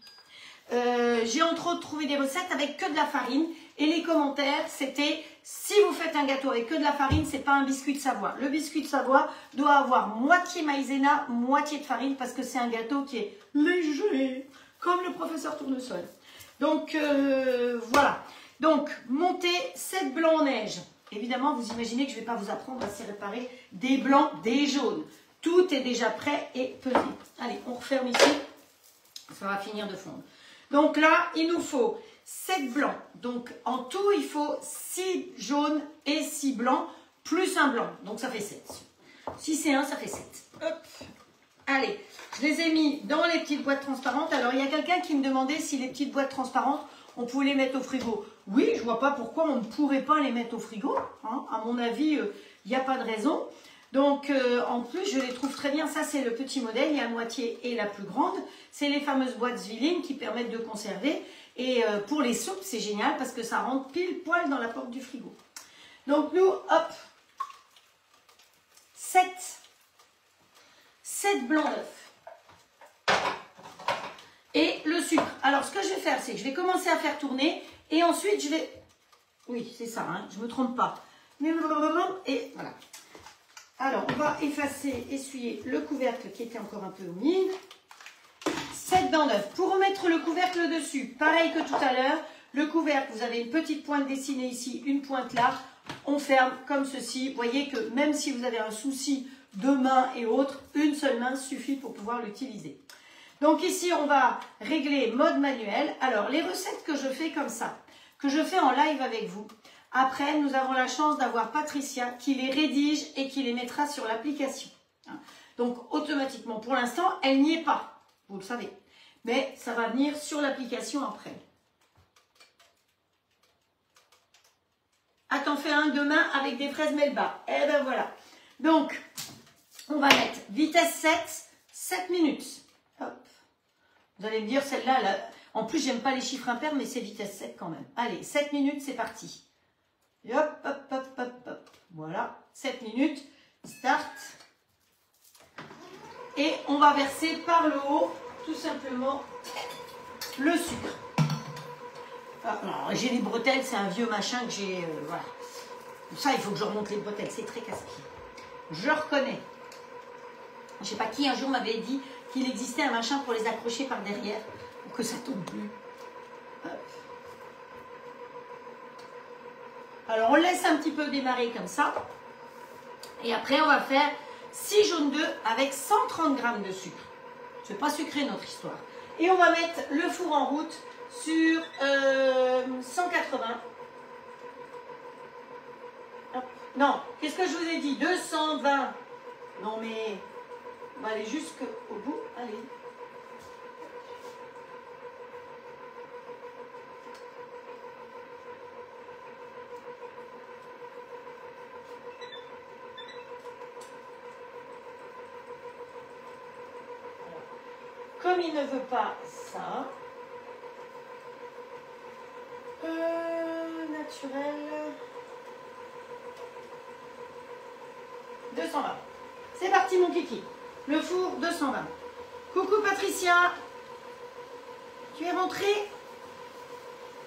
J'ai entre autres trouvé des recettes avec que de la farine. Et les commentaires, c'était si vous faites un gâteau avec que de la farine, c'est pas un biscuit de Savoie. Le biscuit de Savoie doit avoir moitié maïzena, moitié de farine parce que c'est un gâteau qui est léger, comme le professeur Tournesol. Donc voilà. Donc montez 7 blancs en neige. Évidemment, vous imaginez que je ne vais pas vous apprendre à séparer des blancs des jaunes. Tout est déjà prêt et pesé. Allez, on referme ici. Ça va finir de fondre. Donc là, il nous faut 7 blancs. Donc en tout, il faut 6 jaunes et 6 blancs, plus un blanc. Donc ça fait 7. Si c'est 1, ça fait 7. Hop. Allez, je les ai mis dans les petites boîtes transparentes. Alors, il y a quelqu'un qui me demandait si les petites boîtes transparentes, on pouvait les mettre au frigo. Oui, je ne vois pas pourquoi on ne pourrait pas les mettre au frigo. Hein. À mon avis, il n'y a pas de raison. Donc, en plus, je les trouve très bien. Ça, c'est le petit modèle. Il y a la moitié et la plus grande. C'est les fameuses boîtes Zwilling qui permettent de conserver. Et pour les soupes, c'est génial parce que ça rentre pile poil dans la porte du frigo. Donc, nous, hop, 7 blancs d'œufs. Et le sucre. Alors, ce que je vais faire, c'est que je vais commencer à faire tourner. Et ensuite, je vais... Oui, c'est ça, hein, je ne me trompe pas. Et voilà. Alors, on va essuyer le couvercle qui était encore un peu humide. 7 blancs d'œufs. Pour remettre le couvercle dessus, pareil que tout à l'heure, le couvercle, vous avez une petite pointe dessinée ici, une pointe là. On ferme comme ceci. Vous voyez que même si vous avez un souci de main et autres, une seule main suffit pour pouvoir l'utiliser. Donc ici, on va régler mode manuel. Alors, les recettes que je fais comme ça, que je fais en live avec vous, après, nous avons la chance d'avoir Patricia qui les rédige et qui les mettra sur l'application. Donc, automatiquement, pour l'instant, elle n'y est pas, vous le savez. Mais ça va venir sur l'application après. Ah, t'en fais un demain avec des fraises Melba. Eh ben voilà. Donc, on va mettre vitesse 7 minutes. Hop. Vous allez me dire, celle-là, en plus, j'aime pas les chiffres impairs, mais c'est vitesse 7 quand même. Allez, 7 minutes, c'est parti. Et hop, hop, hop, hop, hop. Voilà, 7 minutes, start. Et on va verser par le haut, tout simplement, le sucre. Alors, j'ai les bretelles, c'est un vieux machin que j'ai, voilà. Ça, il faut que je remonte les bretelles, c'est très casse-pied. Je reconnais. Je ne sais pas qui un jour m'avait dit qu'il existait un machin pour les accrocher par derrière, pour que ça tombe plus. Hop. Alors, on laisse un petit peu démarrer comme ça. Et après, on va faire 6 jaunes d'œufs avec 130 g de sucre. C'est pas sucré notre histoire. Et on va mettre le four en route sur 180. Hop. Non, qu'est-ce que je vous ai dit? 220. Non mais, on va aller jusqu'au bout. Allez. Comme il ne veut pas ça, naturel, 220. C'est parti mon kiki. Le four 220. Coucou Patricia. Tu es rentrée?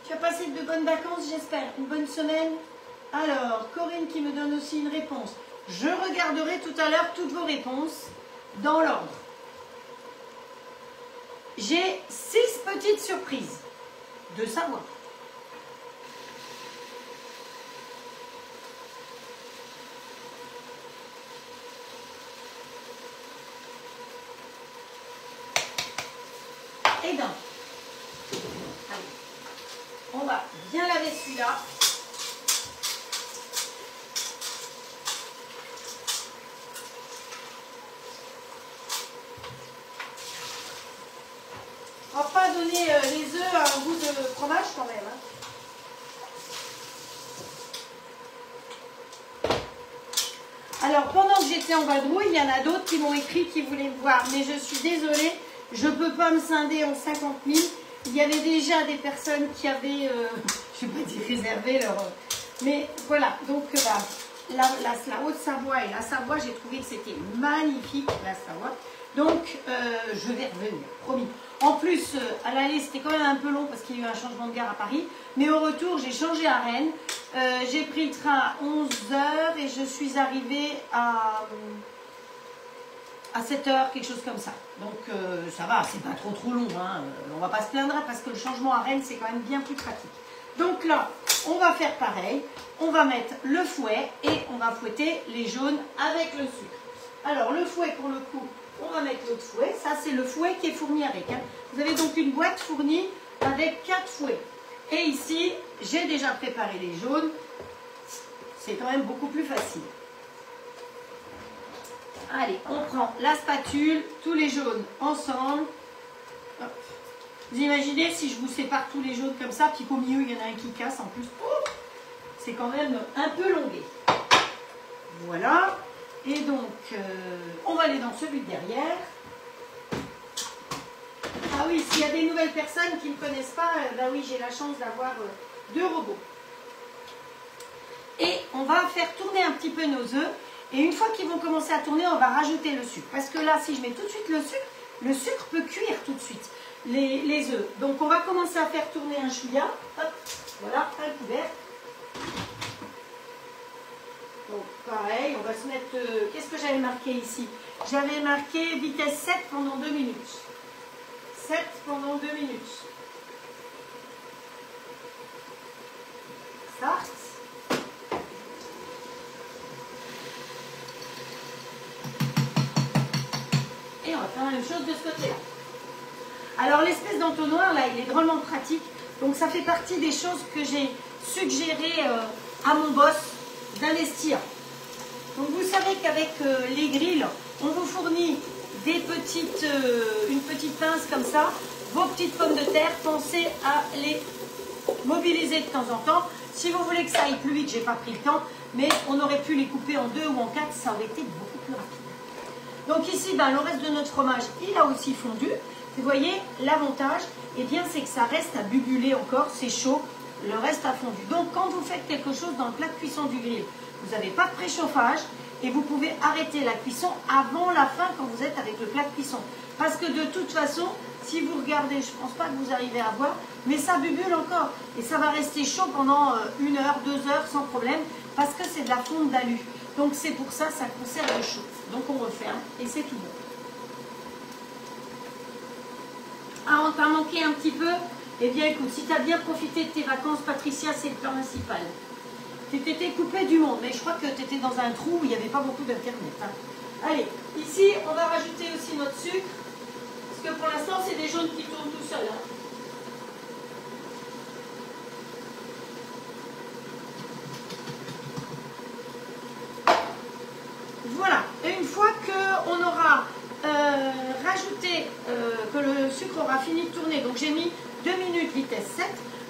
Tu as passé de bonnes vacances, j'espère. Une bonne semaine. Alors, Corinne qui me donne aussi une réponse. Je regarderai tout à l'heure toutes vos réponses dans l'ordre. J'ai 6 petites surprises de savoir. Et donc, allez, on va bien laver celui-là. On va pas donner les œufs à un goût de fromage quand même. Hein. Alors, pendant que j'étais en vadrouille, il y en a d'autres qui m'ont écrit qui voulaient me voir. Mais je suis désolée, je ne peux pas me scinder en 50 000. Il y avait déjà des personnes qui avaient, je ne vais pas dire réservé leur... Mais voilà, donc la Haute-Savoie et la Savoie, j'ai trouvé que c'était magnifique, la Savoie. Donc, je vais revenir, promis. En plus, à l'aller, c'était quand même un peu long parce qu'il y a eu un changement de gare à Paris. Mais au retour, j'ai changé à Rennes. J'ai pris le train à 11 h et je suis arrivée à 7 h, quelque chose comme ça. Donc, ça va, c'est pas trop long. Hein. On va pas se plaindre parce que le changement à Rennes, c'est quand même bien plus pratique. Donc là, on va faire pareil. On va mettre le fouet et on va fouetter les jaunes avec le sucre. Alors, le fouet, pour le coup, on va mettre l'autre fouet. Ça, c'est le fouet qui est fourni avec. Hein. Vous avez donc une boîte fournie avec 4 fouets. Et ici, j'ai déjà préparé les jaunes. C'est quand même beaucoup plus facile. Allez, on prend la spatule, tous les jaunes ensemble. Hop. Vous imaginez si je vous sépare tous les jaunes comme ça, puis qu'au milieu il y en a un qui casse en plus. Oh, c'est quand même un peu longué. Voilà. Et donc, on va aller dans celui de derrière. Ah oui, s'il y a des nouvelles personnes qui ne connaissent pas, ben oui, j'ai la chance d'avoir 2 robots. Et on va faire tourner un petit peu nos œufs. Et une fois qu'ils vont commencer à tourner, on va rajouter le sucre. Parce que là, si je mets tout de suite le sucre peut cuire tout de suite les œufs. Donc on va commencer à faire tourner un chouïa. Hop, voilà, un couvercle. Donc pareil, on va se mettre... Qu'est-ce que j'avais marqué ici? J'avais marqué vitesse 7 pendant 2 minutes. 7 pendant 2 minutes. Start. Et on va faire la même chose de ce côté-là. Alors l'espèce d'entonnoir là, il est drôlement pratique. Donc ça fait partie des choses que j'ai suggéré à mon boss d'investir. Donc vous savez qu'avec les grilles, on vous fournit une petite pince comme ça. Vos petites pommes de terre, pensez à les mobiliser de temps en temps. Si vous voulez que ça aille plus vite, j'ai pas pris le temps, mais on aurait pu les couper en 2 ou en 4, ça aurait été beaucoup plus rapide. Donc ici, ben, le reste de notre fromage, il a aussi fondu. Vous voyez, l'avantage, eh bien, c'est que ça reste à bubuler encore, c'est chaud, le reste a fondu. Donc quand vous faites quelque chose dans le plat de cuisson du grill, vous n'avez pas de préchauffage et vous pouvez arrêter la cuisson avant la fin quand vous êtes avec le plat de cuisson. Parce que de toute façon, si vous regardez, je ne pense pas que vous arrivez à voir, mais ça bubule encore. Et ça va rester chaud pendant 1 heure, 2 heures sans problème, parce que c'est de la fonte d'alu. Donc c'est pour ça, ça conserve chaud. Donc on referme et c'est tout bon. Ah, on t'a manqué un petit peu? Eh bien écoute, si tu as bien profité de tes vacances, Patricia, c'est le principal. Tu t'étais coupé du monde, mais je crois que tu étais dans un trou où il n'y avait pas beaucoup d'internet. Hein. Allez, ici, on va rajouter aussi notre sucre. Parce que pour l'instant, c'est des jaunes qui tournent tout seuls. Hein. Voilà. Et une fois qu'on aura rajouté, que le sucre aura fini de tourner, donc j'ai mis 2 minutes vitesse 7,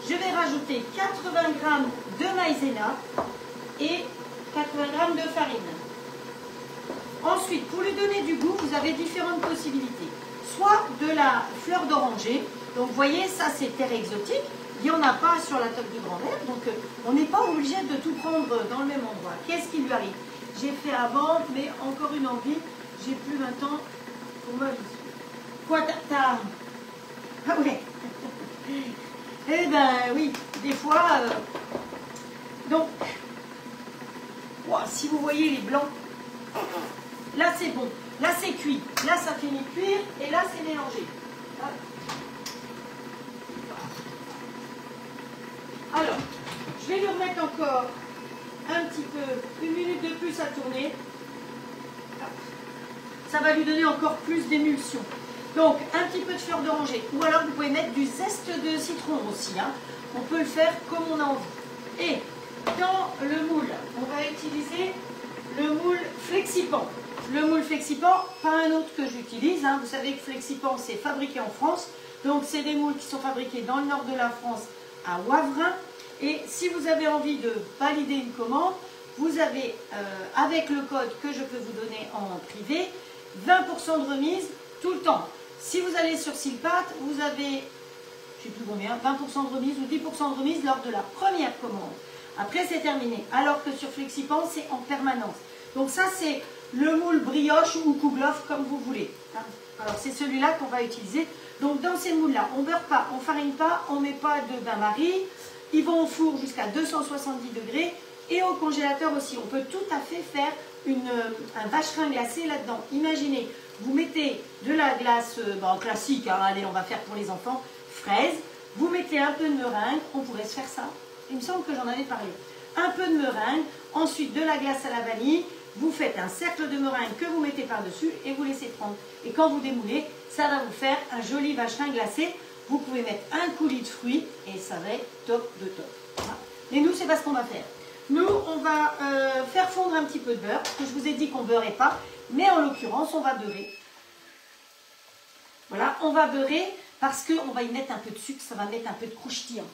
je vais rajouter 80 g de maïzena et 80 g de farine. Ensuite, pour lui donner du goût, vous avez différentes possibilités. Soit de la fleur d'oranger, donc vous voyez, ça c'est terre exotique, il n'y en a pas sur la table de grand-mère, donc on n'est pas obligé de tout prendre dans le même endroit. Qu'est-ce qui lui arrive? J'ai fait avant, mais encore une envie, j'ai plus 20 ans pour ma vie. Quoi, t'as... Ah ouais. Eh ben oui, des fois... Donc, wow, si vous voyez les blancs, là c'est bon, là c'est cuit, là ça finit de cuire, et là c'est mélangé. Alors, je vais lui remettre encore un petit peu, 1 minute de plus à tourner. Ça va lui donner encore plus d'émulsion. Donc, un petit peu de fleur d'oranger. Ou alors, vous pouvez mettre du zeste de citron aussi. Hein. On peut le faire comme on a envie. Et dans le moule, on va utiliser le moule Flexipan. Le moule Flexipan, pas un autre que j'utilise. Hein. Vous savez que Flexipan, c'est fabriqué en France. Donc, c'est des moules qui sont fabriqués dans le nord de la France, à Wavrin. Et si vous avez envie de valider une commande, vous avez, avec le code que je peux vous donner en privé, 20% de remise tout le temps. Si vous allez sur Silpat, vous avez, je ne sais plus combien, 20% de remise ou 10% de remise lors de la première commande. Après, c'est terminé. Alors que sur Flexipan, c'est en permanence. Donc ça, c'est le moule brioche ou kouglof, comme vous voulez. Alors, c'est celui-là qu'on va utiliser. Donc, dans ces moules-là, on ne beurre pas, on ne farine pas, on ne met pas de bain-marie. Ils vont au four jusqu'à 270 degrés et au congélateur aussi. On peut tout à fait faire un vacherin glacé là-dedans. Imaginez, vous mettez de la glace classique, hein, allez, on va faire pour les enfants, fraise. Vous mettez un peu de meringue, on pourrait se faire ça. Il me semble que j'en avais parlé. Un peu de meringue, ensuite de la glace à la vanille. Vous faites un cercle de meringue que vous mettez par-dessus et vous laissez prendre. Et quand vous démoulez, ça va vous faire un joli vacherin glacé. Vous pouvez mettre un coulis de fruits et ça va être top de top. Voilà. Et nous, c'est pas ce qu'on va faire. Nous, on va faire fondre un petit peu de beurre, parce que je vous ai dit qu'on ne beurrait pas. Mais en l'occurrence, on va beurrer. Voilà, on va beurrer parce qu'on va y mettre un peu de sucre, ça va mettre un peu de croustillant.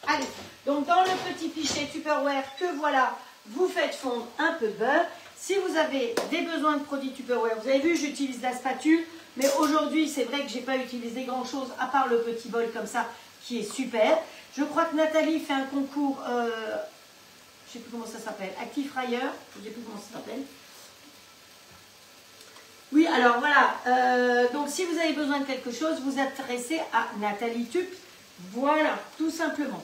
Allez, donc dans le petit pichet Tupperware que voilà, vous faites fondre un peu de beurre. Si vous avez des besoins de produits Tupperware, vous avez vu, j'utilise la spatule. Mais aujourd'hui, c'est vrai que je n'ai pas utilisé grand-chose à part le petit bol comme ça qui est super. Je crois que Nathalie fait un concours, je ne sais plus comment ça s'appelle, Active Fryer, je ne sais plus comment ça s'appelle. Oui, alors voilà, donc si vous avez besoin de quelque chose, vous adressez à Nathalie Tup. Voilà, tout simplement.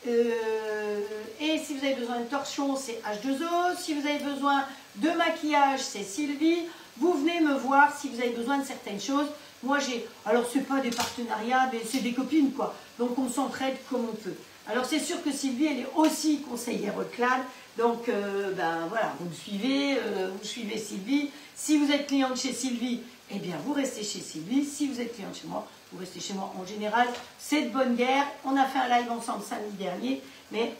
Et si vous avez besoin de torchon, c'est H2O. Si vous avez besoin de maquillage, c'est Sylvie. Vous venez me voir si vous avez besoin de certaines choses. Moi, alors c'est pas des partenariats, mais c'est des copines, quoi. Donc, on s'entraide comme on peut. Alors, c'est sûr que Sylvie, elle est aussi conseillère Reclad. Donc, ben voilà, vous me suivez, vous suivez Sylvie. Si vous êtes cliente chez Sylvie, eh bien, vous restez chez Sylvie. Si vous êtes cliente chez moi, vous restez chez moi. En général, c'est de bonne guerre. On a fait un live ensemble samedi dernier, mais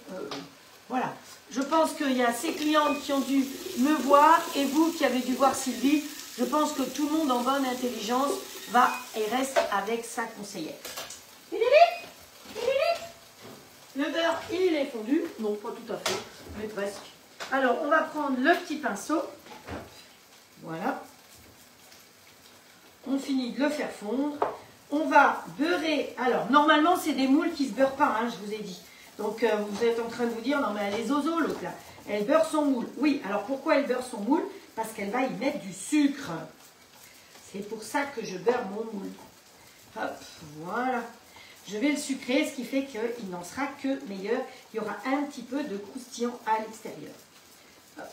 voilà. Je pense qu'il y a ces clientes qui ont dû me voir et vous qui avez dû voir Sylvie. Je pense que tout le monde en bonne intelligence va et reste avec sa conseillère. Le beurre, il est fondu. Non, pas tout à fait, mais presque. Alors, on va prendre le petit pinceau. Voilà. On finit de le faire fondre. On va beurrer. Alors, normalement, c'est des moules qui ne se beurrent pas, hein, je vous ai dit. Donc, vous êtes en train de vous dire, non, mais elle est zozo, l'autre, là. Elle beurre son moule. Oui, alors pourquoi elle beurre son moule? Parce qu'elle va y mettre du sucre. C'est pour ça que je beurre mon moule. Hop, voilà. Je vais le sucrer, ce qui fait qu'il n'en sera que meilleur. Il y aura un petit peu de croustillant à l'extérieur.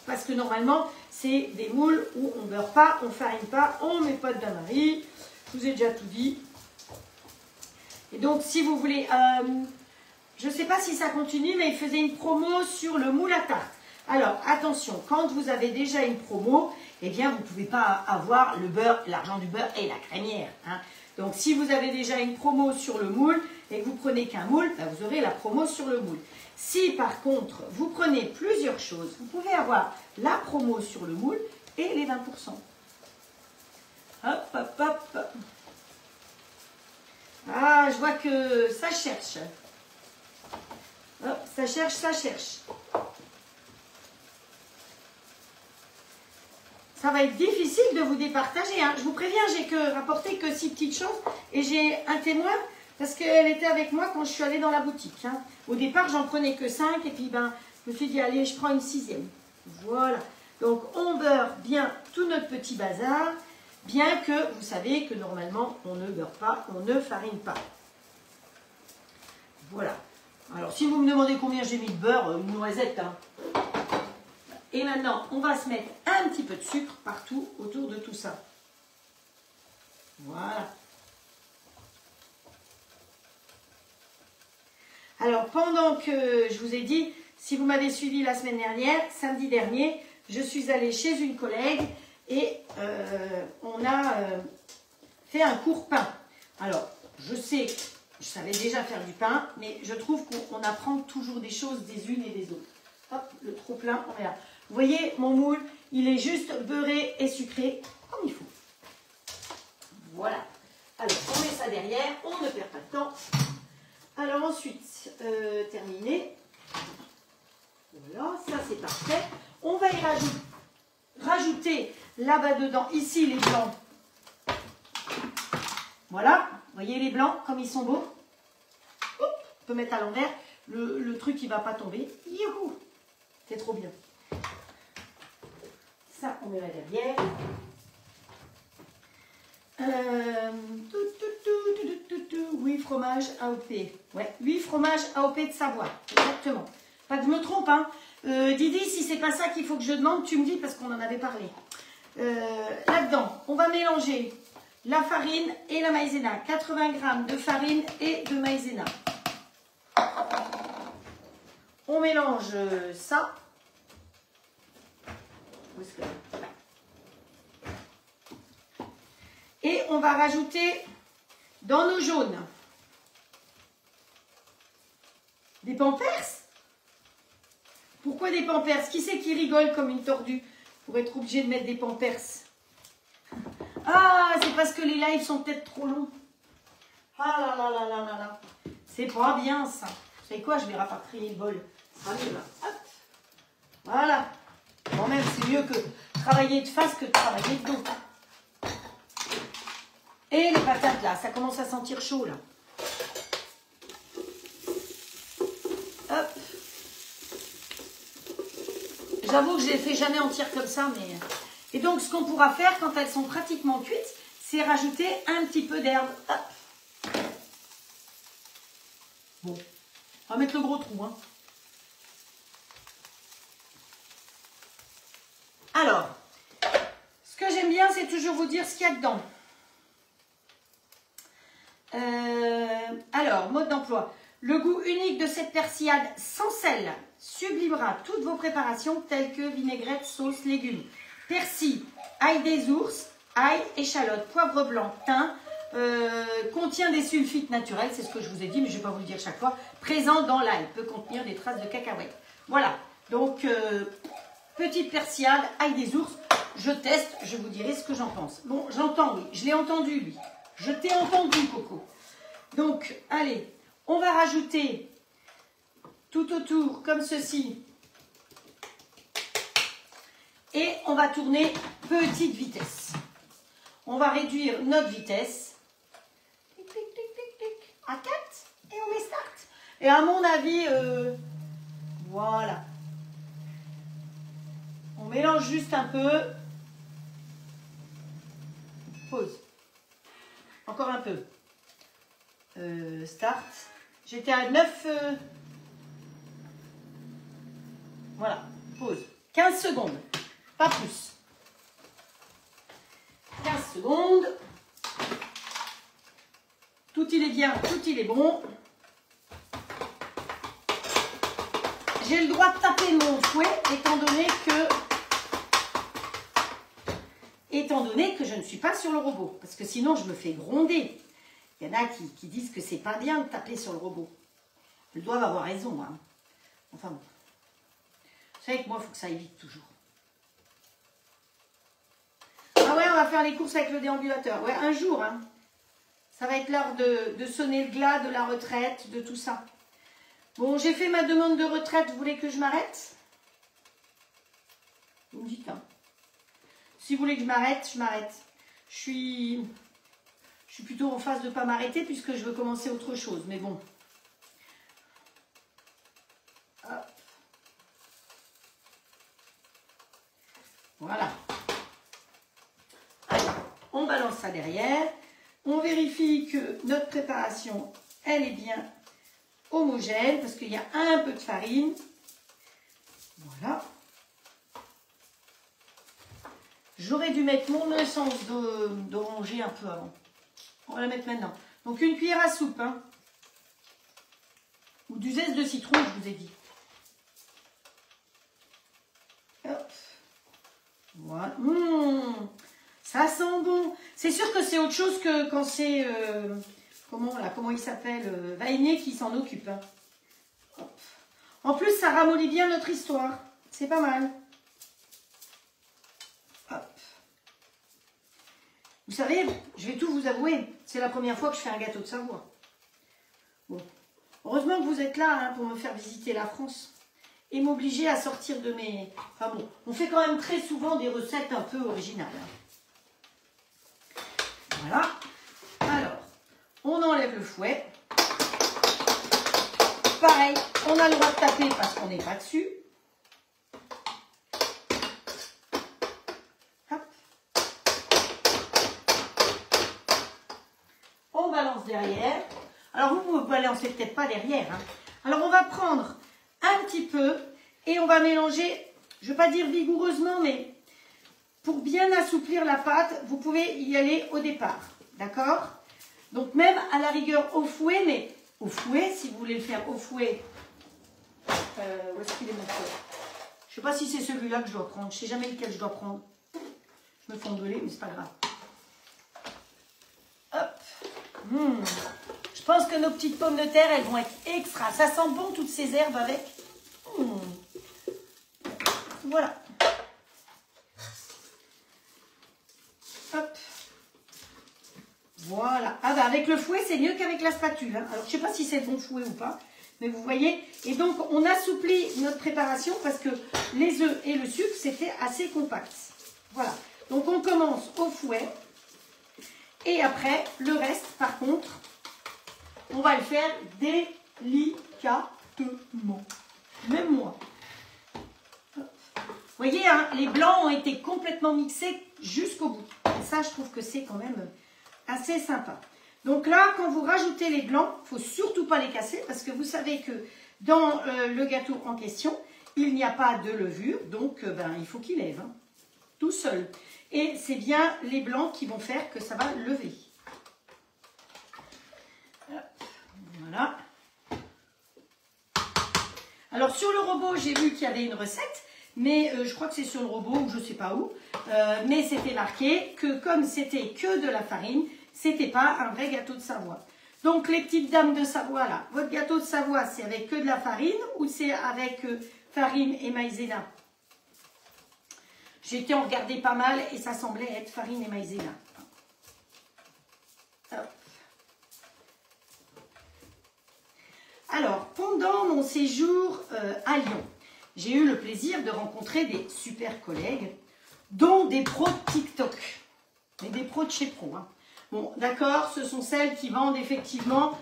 Parce que normalement, c'est des moules où on ne beurre pas, on ne farine pas, on ne met pas de bain-marie. Je vous ai déjà tout dit. Et donc, si vous voulez... je ne sais pas si ça continue, mais il faisait une promo sur le moule à tarte. Alors, attention, quand vous avez déjà une promo, eh bien, vous ne pouvez pas avoir le beurre, l'argent du beurre et la crémière. Hein. Donc, si vous avez déjà une promo sur le moule et que vous prenez qu'un moule, ben, vous aurez la promo sur le moule. Si, par contre, vous prenez plusieurs choses, vous pouvez avoir la promo sur le moule et les 20%. Hop, hop, hop. Ah, je vois que ça cherche. Hop, ça cherche, ça cherche. Ça va être difficile de vous départager. Hein. Je vous préviens, j'ai que rapporté que 6 petites choses. Et j'ai un témoin parce qu'elle était avec moi quand je suis allée dans la boutique. Hein. Au départ, j'en prenais que 5. Et puis, ben, je me suis dit, allez, je prends une 6e. Voilà. Donc, on beurre bien tout notre petit bazar. Bien que, vous savez que normalement, on ne beurre pas, on ne farine pas. Voilà. Alors, si vous me demandez combien j'ai mis de beurre, une noisette, hein. Et maintenant, on va se mettre un petit peu de sucre partout autour de tout ça. Voilà. Alors, pendant que je vous ai dit, si vous m'avez suivi la semaine dernière, samedi dernier, je suis allée chez une collègue et on a fait un cours pain. Alors, je sais, je savais déjà faire du pain, mais je trouve qu'on apprend toujours des choses des unes et des autres. Hop, le trop plein, on regarde. Vous voyez, mon moule, il est juste beurré et sucré comme il faut. Voilà. Alors, on met ça derrière, on ne perd pas de temps. Alors ensuite, terminé. Voilà, ça c'est parfait. On va y rajouter là-bas dedans, ici les blancs. Voilà, vous voyez les blancs, comme ils sont beaux. Hop, on peut mettre à l'envers. Le truc, il ne va pas tomber. Youhou, c'est trop bien. Ça, on met là derrière. 8 fromages AOP. Ouais, 8 fromages AOP de Savoie. Exactement. Pas que je me trompe, hein. Didi, si c'est pas ça qu'il faut que je demande, tu me dis parce qu'on en avait parlé. Là-dedans, on va mélanger la farine et la maïzena. 80 g de farine et de maïzena. On mélange ça. Où est-ce que... Et on va rajouter dans nos jaunes des pampers. Pourquoi des pampers? Qui c'est qui rigole comme une tordue pour être obligé de mettre des pampers? Ah, c'est parce que les lives sont peut-être trop longs. Ah là là là là là là. C'est pas bien ça. Vous savez quoi, je vais rapatrier le bol. Ça sera mieux là. Hop. Voilà. Quand même, c'est mieux que travailler de face que de travailler de dos. Et les patates là, ça commence à sentir chaud là. Hop. J'avoue que je les fais jamais entières comme ça, mais... Et donc, ce qu'on pourra faire quand elles sont pratiquement cuites, c'est rajouter un petit peu d'herbe. Hop. Bon. On va mettre le gros trou, hein. Alors, ce que j'aime bien, c'est toujours vous dire ce qu'il y a dedans. Alors, mode d'emploi. Le goût unique de cette persillade sans sel sublimera toutes vos préparations telles que vinaigrette, sauce, légumes. Persil, ail des ours, ail, échalote, poivre blanc, thym, contient des sulfites naturels, c'est ce que je vous ai dit, mais je ne vais pas vous le dire chaque fois, présent dans l'ail, peut contenir des traces de cacahuètes. Voilà, donc petite persillade, ail des ours, je teste, je vous dirai ce que j'en pense. Bon, j'entends, oui, je l'ai entendu, lui. Je t'ai entendu, Coco. Donc, allez, on va rajouter tout autour, comme ceci. Et on va tourner petite vitesse. On va réduire notre vitesse. Tic, tic, tic, tic, tic, à 4. Et on met start. Et à mon avis, voilà. On mélange juste un peu. Pause. Encore un peu. Start. J'étais à 9. Voilà. Pause. 15 secondes. Pas plus. 15 secondes. Tout il est bien, tout il est bon. J'ai le droit de taper mon fouet étant donné que je ne suis pas sur le robot. Parce que sinon je me fais gronder. Il y en a qui disent que c'est pas bien de taper sur le robot. Ils doivent avoir raison. Hein. Enfin bon. Vous savez que moi, il faut que ça aille vite toujours. Ah ouais, on va faire les courses avec le déambulateur. Ouais, un jour. Hein. Ça va être l'heure de sonner le glas, de la retraite, de tout ça. Bon, j'ai fait ma demande de retraite. Vous voulez que je m'arrête? Vous me dites. Hein. Si vous voulez que je m'arrête, je m'arrête. Je suis plutôt en phase de ne pas m'arrêter puisque je veux commencer autre chose. Mais bon. Hop. Voilà. Allez, on balance ça derrière. On vérifie que notre préparation, elle est bien homogène parce qu'il y a un peu de farine. Voilà. J'aurais dû mettre mon essence d'oranger un peu avant. On va la mettre maintenant. Donc une cuillère à soupe. Hein. Ou du zeste de citron, je vous ai dit. Hop. Voilà. Ça sent bon. C'est sûr que c'est autre chose que quand c'est... comment il s'appelle Vainier qui s'en occupe. Hein. Hop. En plus, ça ramollit bien notre histoire. C'est pas mal. Hop. Vous savez, je vais tout vous avouer. C'est la première fois que je fais un gâteau de Savoie. Bon. Heureusement que vous êtes là hein, pour me faire visiter la France. Et m'obliger à sortir de mes... Enfin bon, on fait quand même très souvent des recettes un peu originales. Hein. Voilà. Alors, on enlève le fouet. Pareil, on a le droit de taper parce qu'on n'est pas dessus. Hop. On balance derrière. Alors vous ne balancez peut-être pas derrière. Hein. Alors on va prendre un petit peu et on va mélanger, je ne vais pas dire vigoureusement, mais pour bien assouplir la pâte, vous pouvez y aller au départ. D'accord? Donc même à la rigueur au fouet, mais au fouet, si vous voulez le faire au fouet, où est-ce qu'il est mon fouet? Je ne sais pas si c'est celui-là que je dois prendre, je ne sais jamais lequel je dois prendre. Je me fais engueuler, mais c'est pas grave. Hop. Je pense que nos petites pommes de terre, elles vont être extra. Ça sent bon toutes ces herbes avec. Voilà. Hop. Voilà. Ah bah avec le fouet, c'est mieux qu'avec la spatule. Hein. Alors, je ne sais pas si c'est le bon fouet ou pas. Mais vous voyez. Et donc, on assouplit notre préparation parce que les œufs et le sucre, c'était assez compact. Voilà. Donc, on commence au fouet. Et après, le reste, par contre, on va le faire délicatement. Même moi. Vous voyez, hein, les blancs ont été complètement mixés jusqu'au bout. Et ça, je trouve que c'est quand même assez sympa. Donc là, quand vous rajoutez les blancs, il ne faut surtout pas les casser parce que vous savez que dans le gâteau en question, il n'y a pas de levure. Donc, il faut qu'il lève, hein, tout seul. Et c'est bien les blancs qui vont faire que ça va lever. Voilà. Alors, sur le robot, j'ai vu qu'il y avait une recette. Mais je crois que c'est sur le robot ou je ne sais pas où. Mais c'était marqué que comme c'était que de la farine, c'était pas un vrai gâteau de Savoie. Donc les petites dames de Savoie là, votre gâteau de Savoie c'est avec que de la farine ou c'est avec farine et maïzena? J'ai été en regarder pas mal et ça semblait être farine et maïzena. Hop. Alors, pendant mon séjour à Lyon, j'ai eu le plaisir de rencontrer des super collègues, dont des pros de TikTok, et des pros de chez Pro. Hein. Bon, d'accord, ce sont celles qui vendent effectivement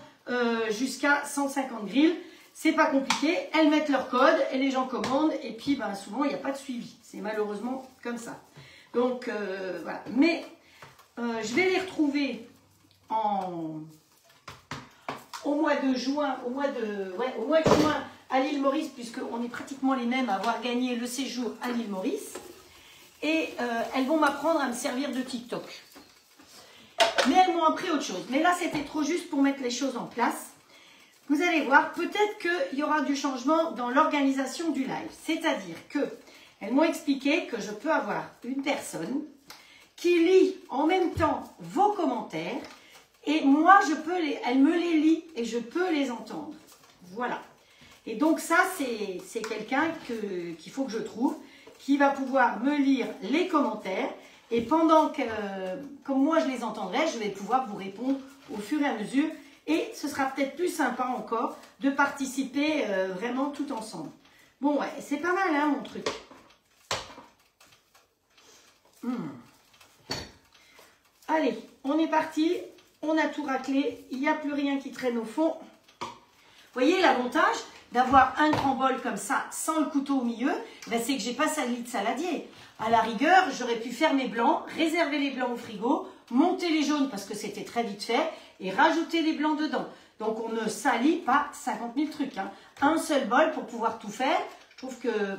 jusqu'à 150 grilles. C'est pas compliqué, elles mettent leur code et les gens commandent et puis souvent il n'y a pas de suivi. C'est malheureusement comme ça. Donc voilà. Mais je vais les retrouver au mois de juin, au mois de juin à l'île Maurice, puisqu'on est pratiquement les mêmes à avoir gagné le séjour à l'île Maurice. Et elles vont m'apprendre à me servir de TikTok. Mais elles m'ont appris autre chose. Mais là, c'était trop juste pour mettre les choses en place. Vous allez voir, peut-être qu'il y aura du changement dans l'organisation du live. C'est-à-dire qu'elles m'ont expliqué que je peux avoir une personne qui lit en même temps vos commentaires et moi, elle me les lit et je peux les entendre. Voilà. Et donc ça, c'est quelqu'un qu'il faut que je trouve qui va pouvoir me lire les commentaires. Et pendant que, comme moi je les entendrai, je vais pouvoir vous répondre au fur et à mesure. Et ce sera peut-être plus sympa encore de participer vraiment tout ensemble. Bon, ouais, c'est pas mal, hein, mon truc. Allez, on est parti. On a tout raclé. Il n'y a plus rien qui traîne au fond. Vous voyez l'avantage d'avoir un grand bol comme ça, sans le couteau au milieu, c'est que j'ai pas sali de saladier. À la rigueur, j'aurais pu faire mes blancs, réserver les blancs au frigo, monter les jaunes parce que c'était très vite fait, et rajouter les blancs dedans. Donc on ne salit pas 50 000 trucs. Hein. Un seul bol pour pouvoir tout faire, je trouve que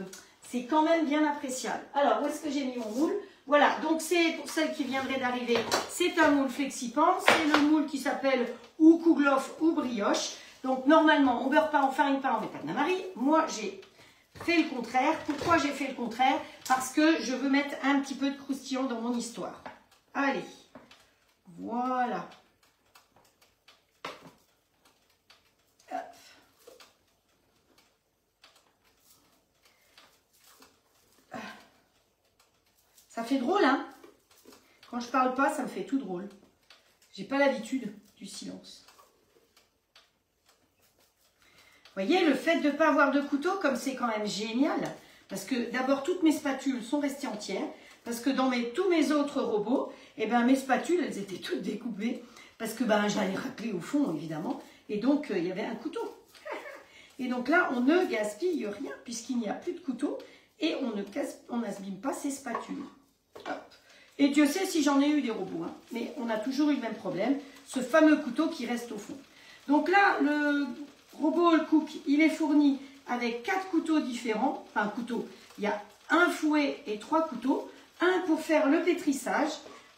c'est quand même bien appréciable. Alors, où est-ce que j'ai mis mon moule? Voilà, donc c'est pour celles qui viendraient d'arriver, c'est un moule Flexipan, c'est le moule qui s'appelle ou Kouglof ou brioche. Donc normalement, on ne beurre pas en farine, pas en Bétane-Marie. Moi, j'ai fait le contraire. Pourquoi j'ai fait le contraire? Parce que je veux mettre un petit peu de croustillant dans mon histoire. Allez, voilà. Hop. Ça fait drôle, hein? Quand je parle pas, ça me fait tout drôle. J'ai pas l'habitude du silence. Vous voyez, le fait de ne pas avoir de couteau, comme c'est quand même génial, parce que d'abord, toutes mes spatules sont restées entières, parce que dans tous mes autres robots, mes spatules, elles étaient toutes découpées, parce que j'allais racler au fond, évidemment, et donc il y avait un couteau. Et donc là, on ne gaspille rien, puisqu'il n'y a plus de couteau, et on n'abîme pas ses spatules. Hop. Et Dieu sait si j'en ai eu des robots, hein, mais on a toujours eu le même problème, ce fameux couteau qui reste au fond. Donc là, le robot All Cook, il est fourni avec 4 couteaux différents. Enfin, couteaux. Il y a un fouet et 3 couteaux. Un pour faire le pétrissage.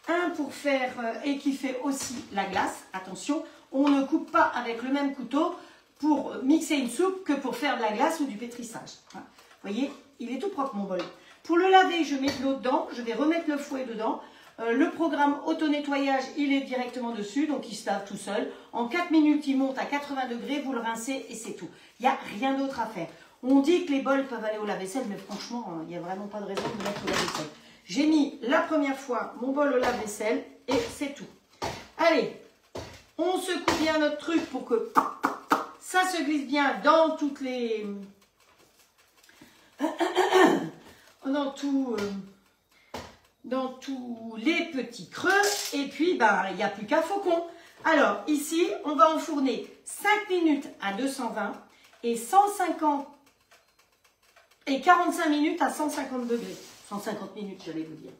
Un pour faire, et qui fait aussi la glace. Attention, on ne coupe pas avec le même couteau pour mixer une soupe que pour faire de la glace ou du pétrissage. Vous voyez, il est tout propre mon bol. Pour le laver, je mets de l'eau dedans. Je vais remettre le fouet dedans. Le programme auto-nettoyage, il est directement dessus, donc il se lave tout seul. En 4 minutes, il monte à 80 degrés, vous le rincez et c'est tout. Il n'y a rien d'autre à faire. On dit que les bols peuvent aller au lave-vaisselle, mais franchement, il n'y a vraiment pas de raison de mettre au lave-vaisselle. J'ai mis la première fois mon bol au lave-vaisselle et c'est tout. Allez, On secoue bien notre truc pour que ça se glisse bien dans toutes les... dans tous les petits creux. Et puis, il n'y a plus qu'un faucon. Alors, ici, on va enfourner 5 minutes à 220 et 45 minutes à 150 degrés. 150 minutes, j'allais vous dire.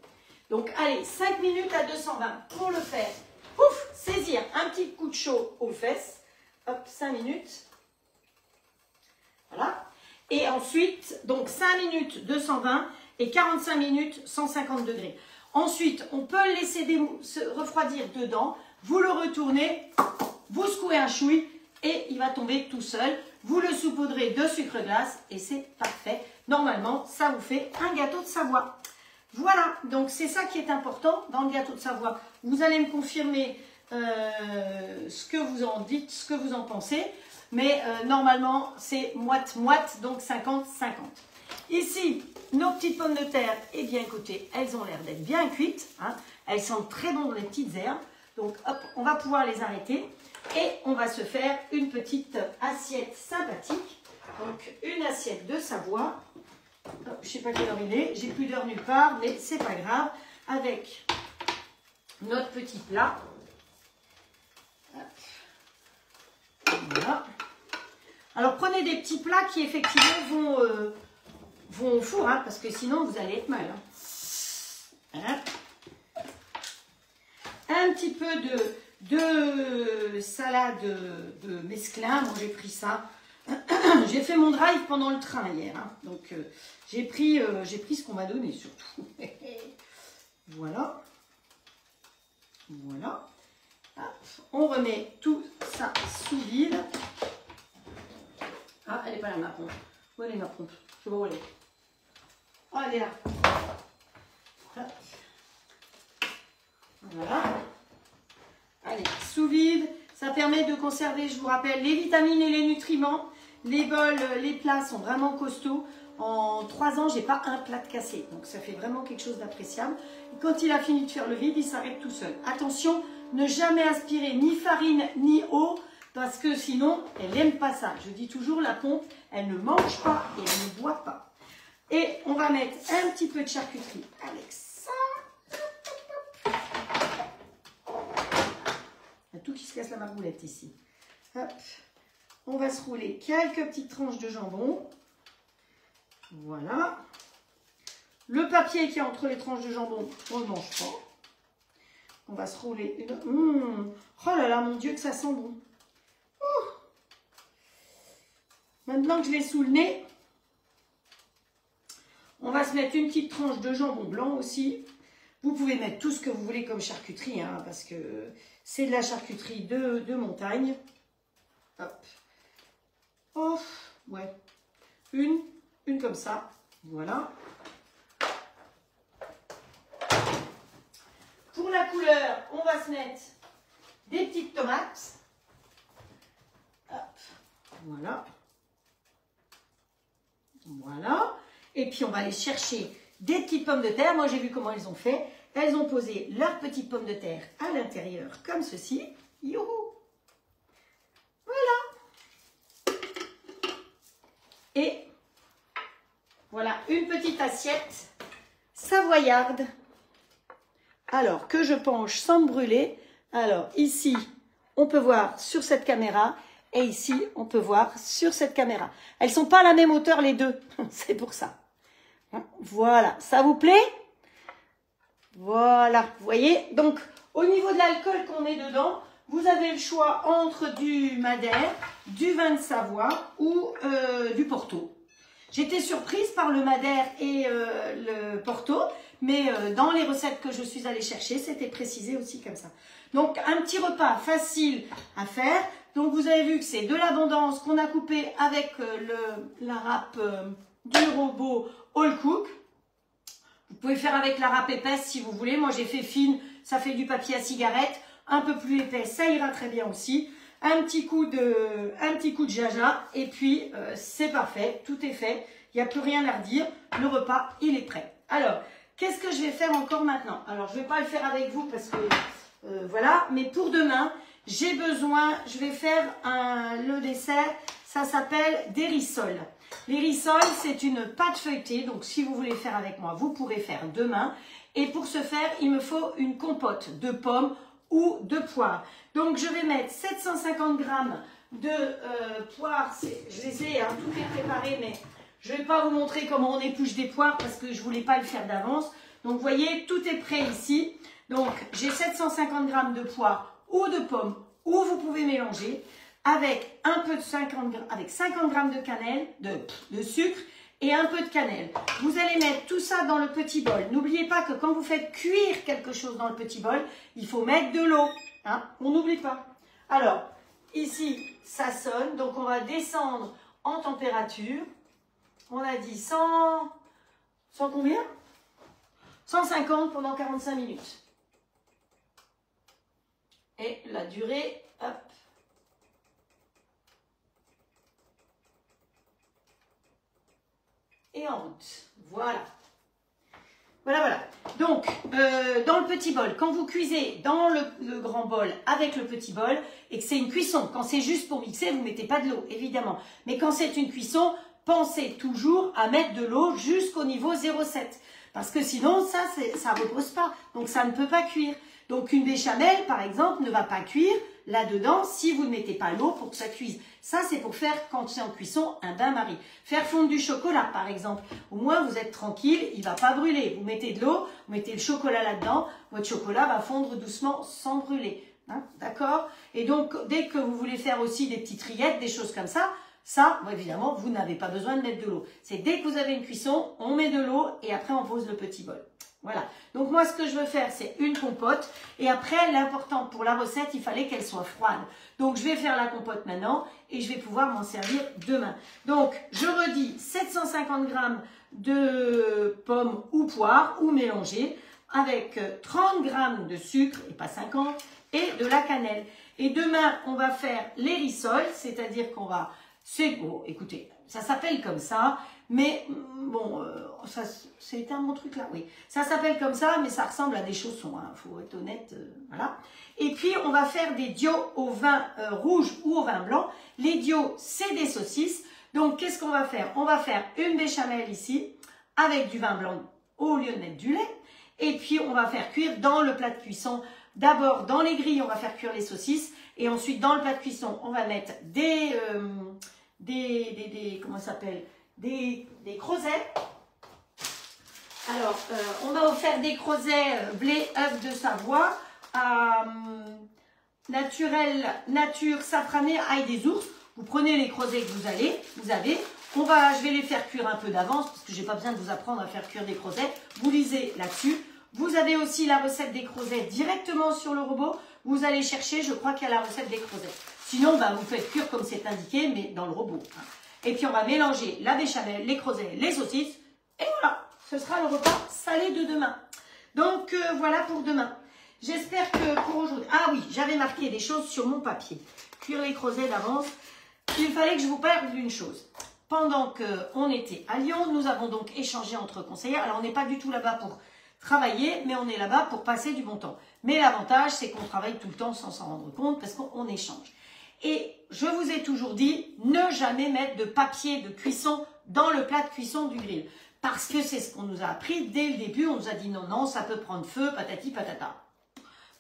Donc, allez, 5 minutes à 220 pour le faire. Ouf, saisir un petit coup de chaud aux fesses. Hop, 5 minutes. Voilà. Et ensuite, donc 5 minutes 220 et 45 minutes 150 degrés. Ensuite, on peut le laisser se refroidir dedans. Vous le retournez, vous secouez un chouille et il va tomber tout seul. Vous le saupoudrez de sucre glace et c'est parfait. Normalement, ça vous fait un gâteau de Savoie. Voilà, donc c'est ça qui est important dans le gâteau de Savoie. Vous allez me confirmer ce que vous en dites, ce que vous en pensez. Mais normalement, c'est moite-moite, donc 50-50. Ici, nos petites pommes de terre, eh bien écoutez, elles ont l'air d'être bien cuites. Hein. Elles sentent très bon les petites herbes. Donc hop, on va pouvoir les arrêter. Et on va se faire une petite assiette sympathique. Donc une assiette de Savoie. Je ne sais pas quelle heure il est, j'ai plus d'heure nulle part, mais c'est pas grave. Avec notre petit plat. Voilà. Alors prenez des petits plats qui effectivement vont au four, hein, parce que sinon vous allez être mal. Hein. Voilà. Un petit peu de salade de mesclun. Moi j'ai pris ça. J'ai fait mon drive pendant le train hier, hein. Donc j'ai pris ce qu'on m'a donné surtout. Voilà. Voilà. Hop. On remet tout ça sous vide. Ah, elle n'est pas là ma pompe. Où elle est ma pompe? Je sais pas où elle est. Oh, elle est là. Hop. Voilà. Allez, sous vide. Ça permet de conserver, je vous rappelle, les vitamines et les nutriments. Les bols, les plats sont vraiment costauds. En 3 ans, j'ai pas un plat de cassé. Donc, ça fait vraiment quelque chose d'appréciable. Quand il a fini de faire le vide, il s'arrête tout seul. Attention, ne jamais aspirer ni farine ni eau parce que sinon, elle n'aime pas ça. Je dis toujours, la pompe, elle ne mange pas et elle ne boit pas. Et on va mettre un petit peu de charcuterie avec ça. Il y a tout qui se casse la margoulette ici. Hop. On va se rouler quelques petites tranches de jambon. Voilà. Le papier qui est entre les tranches de jambon, on ne le mange pas. On va se rouler une... Oh là là, mon Dieu, que ça sent bon. Maintenant que je l'ai sous le nez, on va se mettre une petite tranche de jambon blanc aussi. Vous pouvez mettre tout ce que vous voulez comme charcuterie, hein, parce que c'est de la charcuterie de montagne. Hop. Oh, ouais. Une comme ça. Voilà. Pour la couleur, on va se mettre des petites tomates. Hop. Voilà. Voilà. Et puis, on va aller chercher des petites pommes de terre. Moi, j'ai vu comment elles ont fait. Elles ont posé leurs petites pommes de terre à l'intérieur, comme ceci. Youhou! Voilà. Et voilà, une petite assiette savoyarde. Alors, que je penche sans me brûler. Alors, ici, on peut voir sur cette caméra. Et ici, on peut voir sur cette caméra. Elles ne sont pas à la même hauteur, les deux. C'est pour ça. Voilà. Ça vous plaît? Voilà. Vous voyez? Donc, au niveau de l'alcool qu'on met dedans, vous avez le choix entre du Madère, du vin de Savoie ou du Porto. J'étais surprise par le Madère et le Porto, mais dans les recettes que je suis allée chercher, c'était précisé aussi comme ça. Donc, un petit repas facile à faire. Donc, vous avez vu que c'est de l'abondance qu'on a coupé avec la râpe du robot All Cook. Vous pouvez faire avec la râpe épaisse si vous voulez. Moi, j'ai fait fine, ça fait du papier à cigarette. Un peu plus épais, ça ira très bien aussi. Un petit coup de jaja et puis c'est parfait, tout est fait. Il n'y a plus rien à redire. Le repas, il est prêt. Alors, qu'est-ce que je vais faire encore maintenant? Alors, je ne vais pas le faire avec vous parce que voilà. Mais pour demain, j'ai besoin, je vais faire le dessert, ça s'appelle des rissoles. Les rissoles, c'est une pâte feuilletée, donc si vous voulez faire avec moi, vous pourrez faire demain. Et pour ce faire, il me faut une compote de pommes ou de poires. Donc je vais mettre 750 grammes de poires, je les ai, hein, tout est préparé, mais je ne vais pas vous montrer comment on épluche des poires parce que je ne voulais pas le faire d'avance. Donc vous voyez, tout est prêt ici. Donc j'ai 750 grammes de poires ou de pommes, ou vous pouvez mélanger avec un peu de 50 grammes de cannelle, de sucre et un peu de cannelle. Vous allez mettre tout ça dans le petit bol. N'oubliez pas que quand vous faites cuire quelque chose dans le petit bol, il faut mettre de l'eau. Hein, on n'oublie pas. Alors, ici, ça sonne. Donc, on va descendre en température. On a dit 100 combien 150 pendant 45 minutes. Et la durée, hop. Et en route. Voilà. Voilà. Donc, dans le petit bol, quand vous cuisez dans le grand bol avec le petit bol, et que c'est une cuisson, quand c'est juste pour mixer, vous ne mettez pas de l'eau, évidemment. Mais quand c'est une cuisson, pensez toujours à mettre de l'eau jusqu'au niveau 0,7. Parce que sinon, ça ne repose pas. Donc, ça ne peut pas cuire. Donc, une béchamel, par exemple, ne va pas cuire là-dedans si vous ne mettez pas l'eau pour que ça cuise. Ça, c'est pour faire, quand c'est en cuisson, un bain-marie. Faire fondre du chocolat, par exemple. Au moins, vous êtes tranquille, il ne va pas brûler. Vous mettez de l'eau, vous mettez le chocolat là-dedans, votre chocolat va fondre doucement sans brûler. Hein, d'accord? Et donc, dès que vous voulez faire aussi des petites rillettes, des choses comme ça, évidemment, vous n'avez pas besoin de mettre de l'eau. C'est dès que vous avez une cuisson, on met de l'eau et après, on pose le petit bol. Voilà. Donc, moi, ce que je veux faire, c'est une compote. Et après, l'important pour la recette, il fallait qu'elle soit froide. Donc, je vais faire la compote maintenant et je vais pouvoir m'en servir demain. Donc, je redis 750 grammes de pommes ou poires ou mélangées avec 30 grammes de sucre, et pas 50, et de la cannelle. Et demain, on va faire les rissoles, c'est-à-dire qu'on va... Bon, écoutez, ça s'appelle comme ça, mais bon, c'est un bon truc là, oui. Ça s'appelle comme ça, mais ça ressemble à des chaussons, hein, faut être honnête, voilà. Et puis, on va faire des dios au vin rouge ou au vin blanc. Les dios, c'est des saucisses. Donc, qu'est-ce qu'on va faire? On va faire une béchamel ici, avec du vin blanc au lieu de mettre du lait. Et puis, on va faire cuire dans le plat de cuisson. D'abord, dans les grilles, on va faire cuire les saucisses. Et ensuite, dans le plat de cuisson, on va mettre comment ça s'appelle, des crozets. Alors, on m'a offert des crozets blé œuf de Savoie, nature safranée, ail des ours. Vous prenez les crozets que vous avez. Je vais les faire cuire un peu d'avance parce que j'ai pas besoin de vous apprendre à faire cuire des crozets. Vous lisez là-dessus. Vous avez aussi la recette des crozets directement sur le robot. Vous allez chercher, je crois qu'il y a la recette des crozets. Sinon, vous faites cuire comme c'est indiqué, mais dans le robot. Hein. Et puis, on va mélanger la béchamel, les crozets, les saucisses. Et voilà, ce sera le repas salé de demain. Donc, voilà pour demain. J'espère que pour aujourd'hui... Ah oui, j'avais marqué des choses sur mon papier. Cuire les crozets d'avance. Il fallait que je vous parle d'une chose. Pendant qu'on était à Lyon, nous avons donc échangé entre conseillères. Alors, on n'est pas du tout là-bas pour travailler, mais on est là-bas pour passer du bon temps. Mais l'avantage, c'est qu'on travaille tout le temps sans s'en rendre compte parce qu'on échange. Et je vous ai toujours dit, ne jamais mettre de papier de cuisson dans le plat de cuisson du grill. Parce que c'est ce qu'on nous a appris dès le début. On nous a dit non, ça peut prendre feu, patati patata.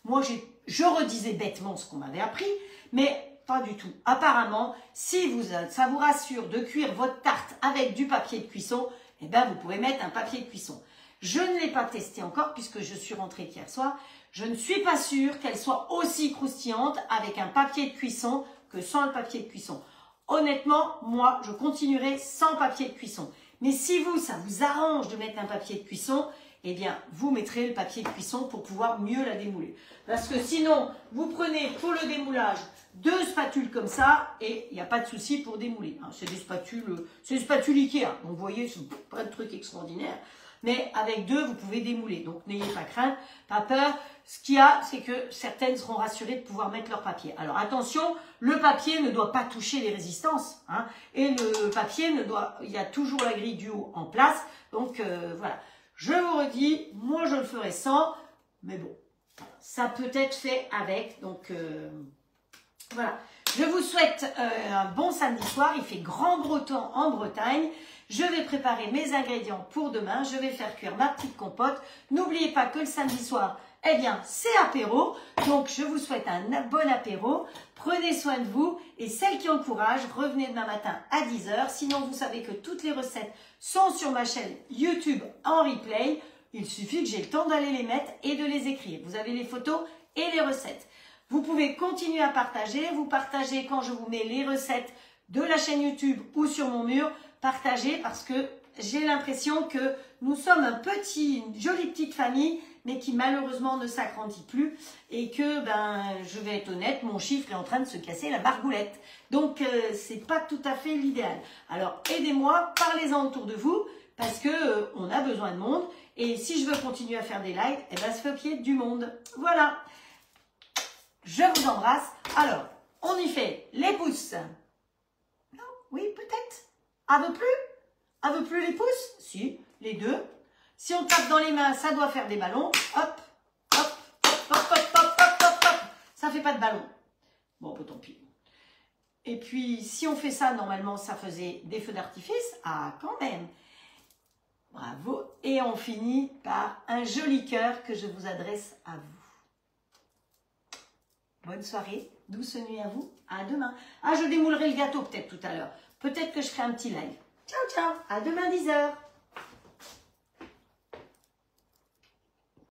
Moi, je redisais bêtement ce qu'on m'avait appris, mais pas du tout. Apparemment, si ça vous rassure de cuire votre tarte avec du papier de cuisson, eh bien, vous pouvez mettre un papier de cuisson. Je ne l'ai pas testé encore puisque je suis rentrée hier soir. Je ne suis pas sûre qu'elle soit aussi croustillante avec un papier de cuisson que sans le papier de cuisson. Honnêtement, moi, je continuerai sans papier de cuisson. Mais si ça vous arrange de mettre un papier de cuisson, eh bien, vous mettrez le papier de cuisson pour pouvoir mieux la démouler. Parce que sinon, vous prenez pour le démoulage 2 spatules comme ça et il n'y a pas de souci pour démouler. Hein, c'est des spatules Ikea. Donc, vous voyez, c'est pas de truc extraordinaire. Mais avec 2, vous pouvez démouler. Donc, n'ayez pas crainte, pas peur. Ce qu'il y a, c'est que certaines seront rassurées de pouvoir mettre leur papier. Alors, attention, le papier ne doit pas toucher les résistances. Hein, et le papier il y a toujours la grille du haut en place. Donc, voilà. Je vous redis, moi, je le ferai sans. Mais bon, ça peut être fait avec. Donc, Voilà. Je vous souhaite un bon samedi soir. Il fait grand beau temps en Bretagne. Je vais préparer mes ingrédients pour demain. Je vais faire cuire ma petite compote. N'oubliez pas que le samedi soir, eh bien, c'est apéro. Donc, je vous souhaite un bon apéro. Prenez soin de vous. Et celles qui ont le courage, revenez demain matin à 10 h. Sinon, vous savez que toutes les recettes sont sur ma chaîne YouTube en replay. Il suffit que j'ai le temps d'aller les mettre et de les écrire. Vous avez les photos et les recettes. Vous pouvez continuer à partager. Vous partagez quand je vous mets les recettes de la chaîne YouTube ou sur mon mur. Partagez parce que j'ai l'impression que nous sommes une jolie petite famille, mais qui malheureusement ne s'agrandit plus et que, je vais être honnête, mon chiffre est en train de se casser la bargoulette. Donc, c'est pas tout à fait l'idéal. Alors, aidez-moi, parlez-en autour de vous parce que on a besoin de monde. Et si je veux continuer à faire des lives, eh ben, il faut qu'il y ait du monde. Voilà. Je vous embrasse. Alors, on y fait les pouces. Non, oui, peut-être. Un peu plus? Un peu plus les pouces? Si, les deux. Si on tape dans les mains, ça doit faire des ballons. Hop, hop, hop, hop, hop, hop, hop, hop, hop. Ça fait pas de ballon. Bon, tant pis. Et puis, si on fait ça, normalement, ça faisait des feux d'artifice. Ah, quand même. Bravo. Et on finit par un joli cœur que je vous adresse à vous. Bonne soirée, douce nuit à vous. À demain. Ah, je démoulerai le gâteau peut-être tout à l'heure. Peut-être que je ferai un petit live. Ciao, ciao. À demain 10 h.